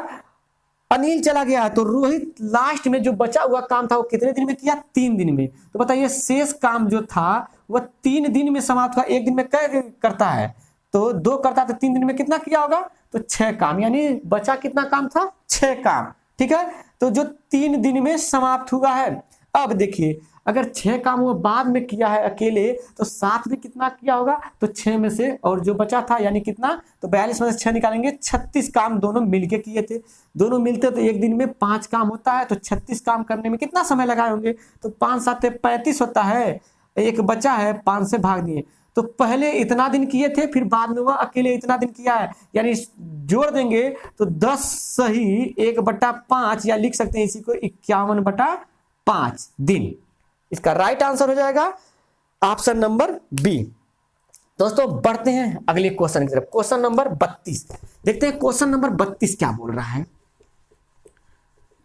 अनिल चला गया है। तो रोहित लास्ट में जो बचा हुआ काम था वो कितने दिन में किया, 3 दिन में। तो बताइए शेष काम जो था वह 3 दिन में समाप्त हुआ। एक दिन में क्या करता है, तो 2 करता है, तो 3 दिन में कितना किया होगा, तो 6 काम, यानी बचा कितना काम था, 6 काम। ठीक है, तो जो 3 दिन में समाप्त हुआ है। अब देखिए अगर 6 काम वो बाद में किया है अकेले तो साथ में कितना किया होगा, तो 6 में से और जो बचा था यानी कितना, तो 42 में से 6 निकालेंगे, 36 काम दोनों मिलके किए थे। दोनों मिलते तो एक दिन में 5 काम होता है, तो 36 काम करने में कितना समय लगाए होंगे, तो 5 7 35 होता है, एक बचा है 5 से भाग दिए, तो पहले इतना दिन किए थे फिर बाद में वह अकेले इतना दिन किया है, यानी जोड़ देंगे तो 10 सही 1/5 या लिख सकते हैं इसी को 51/5 दिन। इसका राइट आंसर हो जाएगा ऑप्शन नंबर बी। दोस्तों बढ़ते हैं अगले क्वेश्चन की तरफ, क्वेश्चन नंबर 32 देखते हैं। क्वेश्चन नंबर 32 क्या बोल रहा है,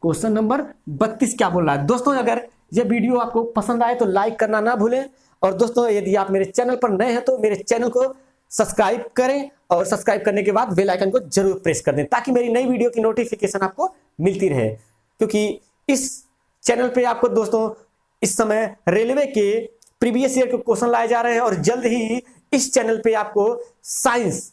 क्वेश्चन नंबर 32 क्या बोल रहा है। दोस्तों अगर यह वीडियो आपको पसंद आए तो लाइक करना ना भूलें, और दोस्तों यदि आप मेरे चैनल पर नए हैं तो मेरे चैनल को सब्सक्राइब करें, और सब्सक्राइब करने के बाद बेल आइकन को जरूर प्रेस कर दें ताकि मेरी नई वीडियो की नोटिफिकेशन आपको मिलती रहे। क्योंकि इस चैनल पे आपको दोस्तों इस समय रेलवे के प्रीवियस ईयर के क्वेश्चन लाए जा रहे हैं, और जल्द ही इस चैनल पे आपको साइंस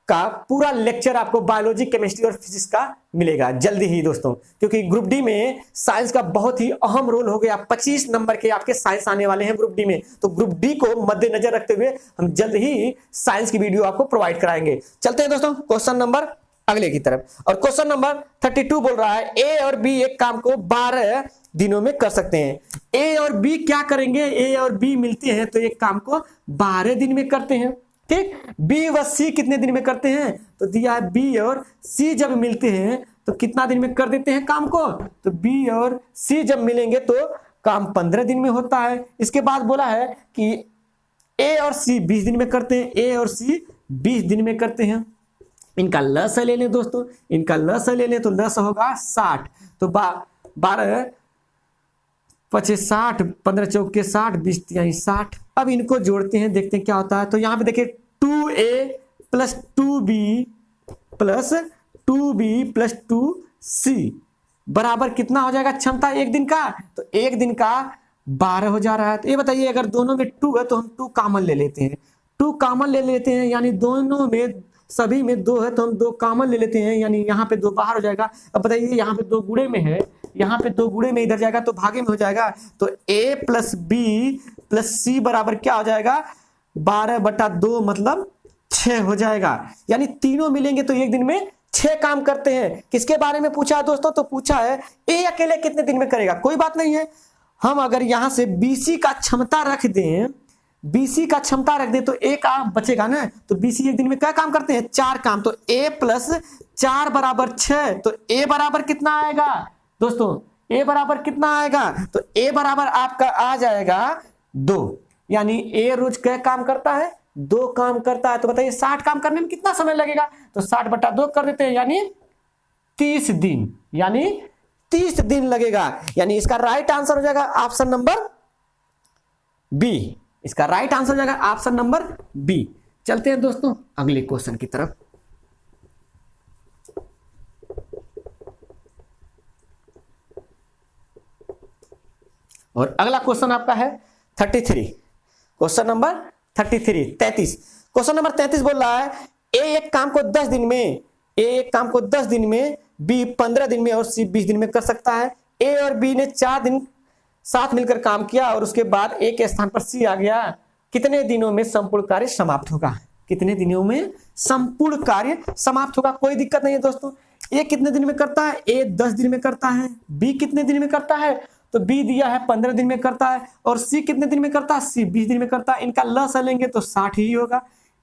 का पूरा लेक्चर आपको बायोलॉजी, केमिस्ट्री और फिजिक्स का मिलेगा जल्दी ही दोस्तों। क्योंकि ग्रुप डी में साइंस का बहुत ही अहम रोल हो गया, 25 नंबर के आपके साइंस आने वाले हैं ग्रुप डी में, तो ग्रुप डी को मद्देनजर रखते हुए हम जल्द ही साइंस की वीडियो आपको प्रोवाइड कराएंगे। चलते हैं दोस्तों क्वेश्चन नंबर अगले की तरफ, और क्वेश्चन नंबर 32 बोल रहा है ए और बी एक काम को 12 दिनों में कर सकते हैं। ए और बी क्या करेंगे, ए और बी मिलते हैं तो एक काम को 12 दिन में करते हैं, ठीक। बी व सी कितने दिन में करते हैं, तो दिया है बी और सी जब मिलते हैं तो कितना दिन में कर देते हैं काम को, तो बी और सी जब मिलेंगे तो काम 15 दिन में होता है। इसके बाद बोला है कि ए और सी 20 दिन में करते हैं, ए और सी 20 दिन में करते हैं। इनका लस ले लें दोस्तों, इनका लस ले लें तो लस होगा 60, तो 12 25 60, 15 चौके 60, 20 तिहाई 60। अब इनको जोड़ते हैं, देखते हैं क्या होता है। तो यहाँ पे देखिए 2a plus 2b plus 2b plus 2c बराबर कितना हो जाएगा क्षमता एक दिन का, तो एक दिन का 12 हो जा रहा है। तो ये बताइए अगर दोनों में 2 है तो हम 2 कॉमन ले लेते हैं, 2 कॉमन ले लेते हैं, यानी दोनों में सभी में 2 है तो हम 2 कॉमन ले लेते हैं, यानी यहाँ पे 2 बाहर हो जाएगा। अब बताइए यहाँ पे 2 गुणे में है, यहाँ पे 2 गुणे में इधर जाएगा तो भागे में हो जाएगा, तो a प्लस बी प्लस सी बराबर क्या हो जाएगा 12/2 मतलब 6 हो जाएगा। यानी तीनों मिलेंगे तो एक दिन में 6 काम करते हैं। किसके बारे में पूछा है दोस्तों, तो पूछा है ए अकेले कितने दिन में करेगा। कोई बात नहीं है, हम अगर यहां से बीसी का क्षमता रख दें, बीसी का क्षमता रख दे तो ए का बचेगा ना, तो बीसी एक दिन में क्या काम करते हैं 4 काम, तो a प्लस 4 बराबर 6, तो a बराबर कितना आएगा दोस्तों, a बराबर कितना आएगा, तो a बराबर आपका आ जाएगा 2, यानी a रोज क्या काम करता है 2 काम करता है। तो बताइए 60 काम करने में कितना समय लगेगा, तो 60/2 कर देते हैं, यानी 30 दिन, यानी 30 दिन लगेगा। यानी इसका राइट आंसर हो जाएगा ऑप्शन नंबर बी, इसका राइट आंसर हो जाएगा ऑप्शन नंबर बी। चलते हैं दोस्तों अगले क्वेश्चन की तरफ। और अगला क्वेश्चन आपका है 33, क्वेश्चन नंबर 33 क्वेश्चन नंबर 33 बोल रहा है ए एक काम को 10 दिन में, ए एक काम को 10 दिन में, बी 15 दिन में और सी 20 दिन में कर सकता है। ए और बी ने 4 दिन साथ मिलकर काम किया और उसके बाद ए के स्थान पर सी आ गया। कितने दिनों में संपूर्ण कार्य समाप्त होगा, कितने दिनों में संपूर्ण कार्य समाप्त होगा। कोई दिक्कत नहीं है दोस्तों, ए कितने दिन में करता है, ए 10 दिन में करता है, बी कितने दिन में करता है, तो बी दिया है 15 दिन में करता है, और सी कितने दिन में करता है, सी 20 दिन में करता है। इनका लस लेंगे तो 60 ही होगा,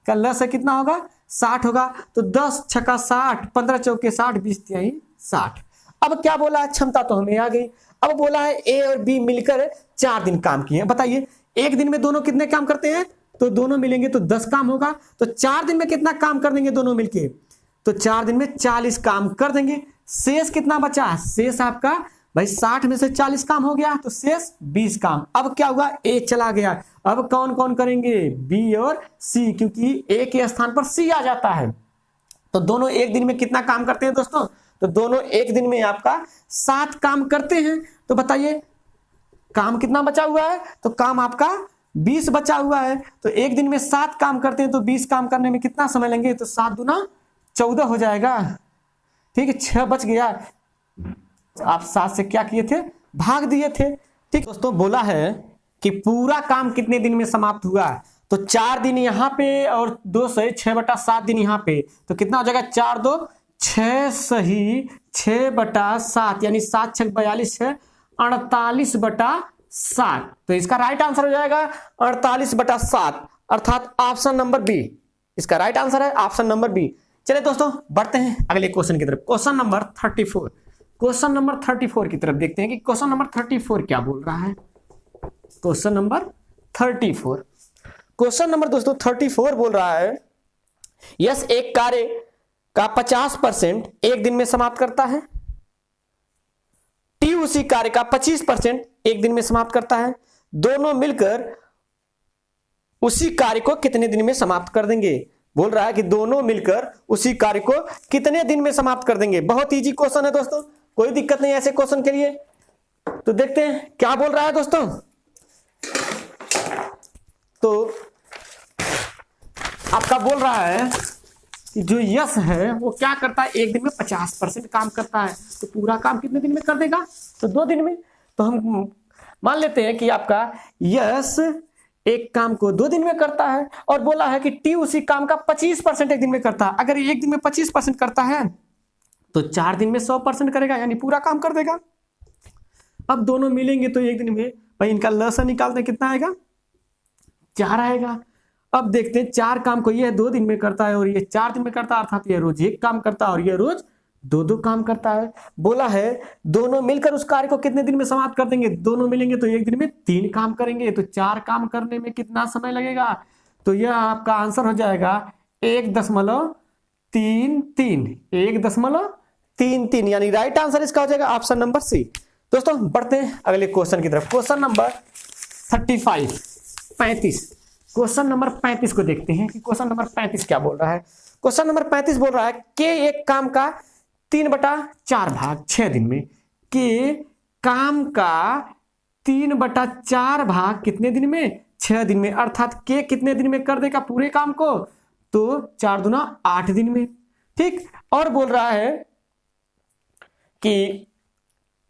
का लस कितना होगा 60 होगा, तो 10 छक्का 60, 15 चौके 60, 20 तिहाई 60। अब क्या बोला है, क्षमता तो हमें आ गई। अब बोला है ए और बी मिलकर 4 दिन काम किए। बताइए एक दिन में दोनों कितने काम करते हैं, तो दोनों मिलेंगे तो 10 काम होगा, तो 4 दिन में कितना काम कर देंगे दोनों मिलके, तो 4 दिन में 40 काम कर देंगे। शेष कितना बचा, शेष आपका भाई 60 में से 40 काम हो गया तो शेष 20 काम। अब क्या हुआ, ए चला गया, अब कौन कौन करेंगे, बी और सी, क्योंकि ए के स्थान पर सी आ जाता है। तो दोनों एक दिन में कितना काम करते हैं दोस्तों, तो दोनों एक दिन में आपका 7 काम करते हैं। तो बताइए काम कितना बचा हुआ है, तो काम आपका 20 बचा हुआ है। तो एक दिन में 7 काम करते हैं तो 20 काम करने में कितना समय लेंगे, तो 7 दूना 14 हो जाएगा। ठीक है, 6 बच गया, आप 7 से क्या किए थे, भाग दिए थे। ठीक दोस्तों, बोला है कि पूरा काम कितने दिन में समाप्त हुआ, तो 4 दिन यहाँ पे और 2 सही 6/7 दिन यहाँ पे, तो कितना हो जाएगा 4 2 6 सही 6/7 यानी 7 6 42 है 48/7। तो इसका राइट आंसर हो जाएगा 48/7 अर्थात ऑप्शन नंबर बी इसका राइट आंसर है, ऑप्शन नंबर बी। चलिए दोस्तों बढ़ते हैं अगले क्वेश्चन की तरफ, क्वेश्चन नंबर 34। क्वेश्चन नंबर 34 की तरफ देखते हैं कि क्वेश्चन नंबर 34 क्या बोल रहा है। क्वेश्चन नंबर 34, क्वेश्चन नंबर दोस्तों 34 बोल रहा है यस एक कार्य का 50% एक दिन में समाप्त करता है, टी उसी कार्य का 25% एक दिन में समाप्त करता है, दोनों मिलकर उसी कार्य को कितने दिन में समाप्त कर देंगे। बोल रहा है कि दोनों मिलकर उसी कार्य को कितने दिन में समाप्त कर देंगे। बहुत इजी क्वेश्चन है दोस्तों, कोई दिक्कत नहीं ऐसे क्वेश्चन के लिए। तो देखते हैं क्या बोल रहा है दोस्तों। तो आपका बोल रहा है कि जो यस है वो क्या करता है, एक दिन में 50% काम करता है, तो पूरा काम कितने दिन में कर देगा, तो 2 दिन में। तो हम मान लेते हैं कि आपका यस एक काम को 2 दिन में करता है और बोला है कि टी उसी काम का 25% एक दिन में करता है। अगर एक दिन में 25% करता है तो 4 दिन में 100% करेगा यानी पूरा काम कर देगा। अब दोनों मिलेंगे तो एक दिन में भाई इनका लसन निकालते हैं, कितना आएगा 4 आएगा। अब देखते हैं 4 काम को ये 2 दिन में करता है और ये 4 दिन में करता है, अर्थात ये रोज 1 काम करता है और ये रोज 2 काम करता है। बोला है दोनों मिलकर उस कार्य को कितने दिन में समाप्त कर देंगे, दोनों मिलेंगे तो एक दिन में 3 काम करेंगे, तो 4 काम करने में कितना समय लगेगा, तो यह आपका आंसर हो जाएगा 1.33 1.33 यानी राइट आंसर इसका हो जाएगा ऑप्शन नंबर सी। दोस्तों बढ़ते हैं अगले क्वेश्चन की तरफ, क्वेश्चन नंबर 35 क्वेश्चन नंबर 35 को देखते हैं कि क्वेश्चन नंबर 35 क्या बोल रहा है। क्वेश्चन नंबर 35 बोल रहा है कि एक काम का 3/4 भाग 6 दिन में, के काम का 3/4 भाग कितने दिन में, 6 दिन में, अर्थात के कितने दिन में कर देगा पूरे काम को, तो 4 दूना 8 दिन में। ठीक, और बोल रहा है कि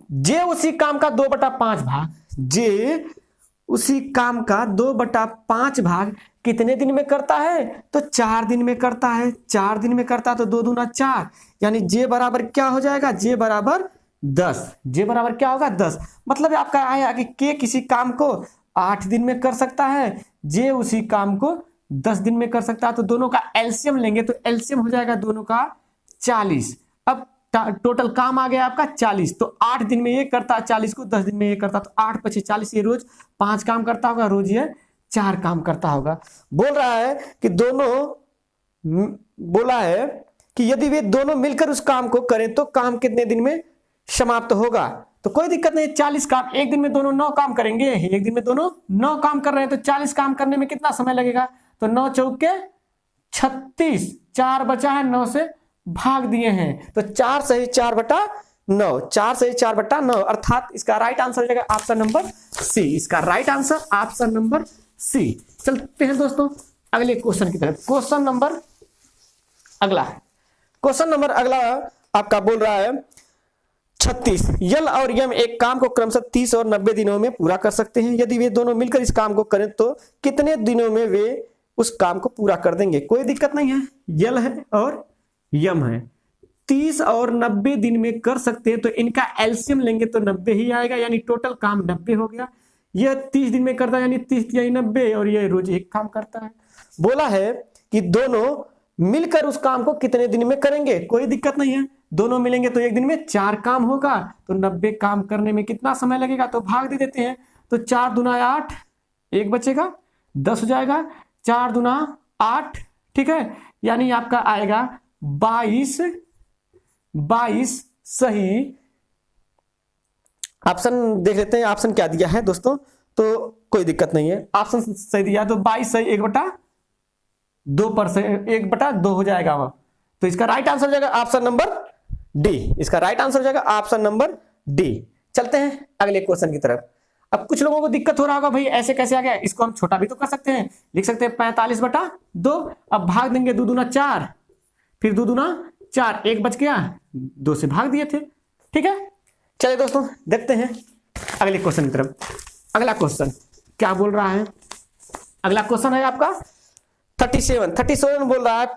जे उसी काम का 2/5 भाग, जे उसी काम का 2/5 भाग कितने दिन में करता है, तो 4 दिन में करता है। 4 दिन में करता है तो 2 दूना 4 यानी जे बराबर क्या हो जाएगा, जे बराबर 10। जे बराबर क्या होगा 10, मतलब आपका आया कि के किसी काम को 8 दिन में कर सकता है, जे उसी काम को 10 दिन में कर सकता है। तो दोनों का एलसीएम लेंगे तो एलसीएम हो जाएगा दोनों का 40। अब टोटल काम आ गया आपका 40, तो 8 दिन में ये करता है 40 को, 10 दिन में ये करता, तो 8 × 5 = 40, ये रोज 5 काम करता होगा, रोज ये 4 काम करता होगा। बोल रहा है कि बोला है कि यदि वे दोनों मिलकर उस काम को करें तो काम कितने दिन में समाप्त होगा। तो कोई दिक्कत नहीं, 40 काम एक दिन में दोनों 9 काम करेंगे, एक दिन में दोनों 9 काम कर रहे हैं, तो 40 काम करने में कितना समय लगेगा, तो 9 चौके 36, 4 बचा है, 9 से भाग दिए हैं, तो 4 सही 4/9, 4 सही 4/9 अर्थात इसका राइट आंसर हो जाएगा ऑप्शन नंबर सी। इसका right answer option number C. चलते हैं दोस्तों अगले क्वेश्चन की तरफ। क्वेश्चन नंबर अगला आपका बोल रहा है 36, यल और यम एक काम को क्रमशः 30 और 90 दिनों में पूरा कर सकते हैं। यदि वे दोनों मिलकर इस काम को करें तो कितने दिनों में वे उस काम को पूरा कर देंगे। कोई दिक्कत नहीं है, यल है और यम है, 30 और 90 दिन में कर सकते हैं, तो इनका एलसीएम लेंगे तो 90 ही आएगा, यानी टोटल काम 90 हो गया। यह 30 दिन में करता है यानी 30 यानी 90, और ये रोज 1 काम करता है। बोला है कि दोनों मिलकर उस काम को कितने दिन में करेंगे। कोई दिक्कत नहीं है, दोनों मिलेंगे तो एक दिन में 4 काम होगा, तो 90 काम करने में कितना समय लगेगा, तो भाग दे देते हैं, तो 4 दूना 8, 1 बचेगा, 10 हो जाएगा, 4 दूना 8, ठीक है, यानी आपका आएगा 22 सही। ऑप्शन देख लेते हैं, ऑप्शन क्या दिया है दोस्तों, तो कोई दिक्कत नहीं है, ऑप्शन सही दिया तो 22 सही 1/2 हो जाएगा वह, तो इसका राइट आंसर हो जाएगा ऑप्शन नंबर डी। इसका राइट आंसर हो जाएगा ऑप्शन नंबर डी। चलते हैं अगले क्वेश्चन की तरफ। अब कुछ लोगों को दिक्कत हो रहा होगा भाई ऐसे कैसे आ गया, इसको हम छोटा भी तो कर सकते हैं, लिख सकते हैं 45/2। अब भाग देंगे 2 दूना 4, फिर 2 दूना 4, 1 बच गया, 2 से भाग दिए थे, ठीक है। चलिए दोस्तों देखते हैं अगले क्वेश्चन की तरफ। अगला क्वेश्चन क्या बोल रहा है? अगला क्वेश्चन है आपका 37 बोल रहा है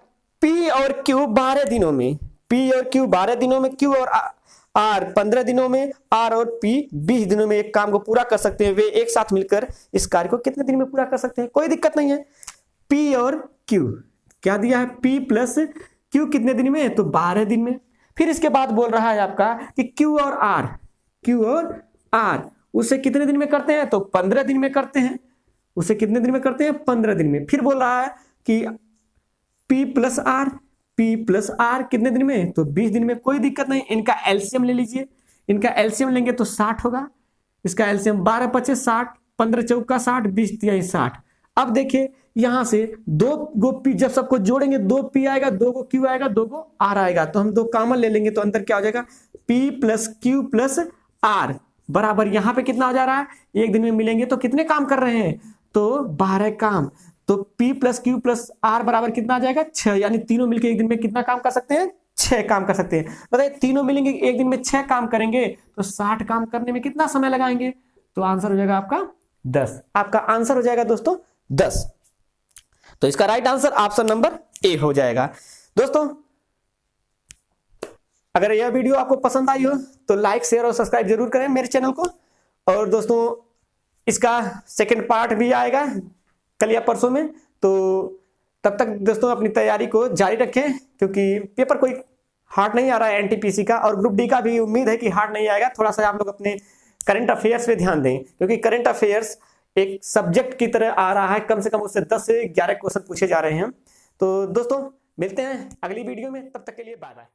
P और Q 12 दिनों में, P और Q 12 दिनों में, Q और R 15 दिनों में, R और P 20 दिनों में एक काम को पूरा कर सकते हैं। वे एक साथ मिलकर इस कार्य को कितने दिन में पूरा कर सकते हैं? कोई दिक्कत नहीं है। P और Q क्या दिया है? P प्लस Q कितने दिन में? तो 12 दिन में। फिर इसके बाद बोल रहा है आपका कि Q और R उसे कितने दिन में करते हैं? तो 15 दिन में करते हैं। उसे कितने दिन में करते हैं? 15 दिन में। फिर बोल रहा है कि P प्लस R कितने दिन में? तो 20 दिन में। कोई दिक्कत नहीं, इनका एलसीएम ले लीजिए। इनका एलसीएम लेंगे तो 60 होगा। इसका एलसीएम 12 × 5 = 60, 15 × 4 = 60, 20 × 3 = 60। अब देखिए यहां से 2 गो P जब सबको जोड़ेंगे 2 P आएगा, 2 गो Q आएगा, 2 गो R आएगा। तो हम 2 कॉमन ले लेंगे तो अंदर क्या हो जाएगा? P plus Q plus R बराबर यहां पे कितना हो जा रहा है? एक दिन में मिलेंगे तो कितने काम कर रहे हैं? तो 12 काम। तो P plus Q plus R बराबर कितना आ जाएगा? 6। यानी तीनों मिलकर एक दिन में कितना काम कर सकते हैं? 6 काम कर सकते हैं। बताइए तीनों मिलेंगे एक दिन में 6 काम करेंगे तो 60 काम करने में कितना समय लगाएंगे? तो आंसर हो जाएगा आपका 10। आपका आंसर हो जाएगा दोस्तों 10। तो इसका right answer option number A हो जाएगा। दोस्तों अगर यह वीडियो आपको पसंद आई हो तो लाइक, शेयर और सब्सक्राइब जरूर करें मेरे चैनल को। और दोस्तों इसका सेकंड पार्ट भी आएगा कल या परसों में। तो तब तक दोस्तों अपनी तैयारी को जारी रखें, क्योंकि पेपर कोई हार्ड नहीं आ रहा है एनटीपीसी का, और ग्रुप डी का भी उम्मीद है कि हार्ड नहीं आएगा। थोड़ा सा आप लोग अपने करंट अफेयर्स पे ध्यान दें, क्योंकि करंट अफेयर्स एक सब्जेक्ट की तरह आ रहा है। कम से कम उससे 10 से 11 क्वेश्चन पूछे जा रहे हैं। तो दोस्तों मिलते हैं अगली वीडियो में, तब तक के लिए बाय बाय।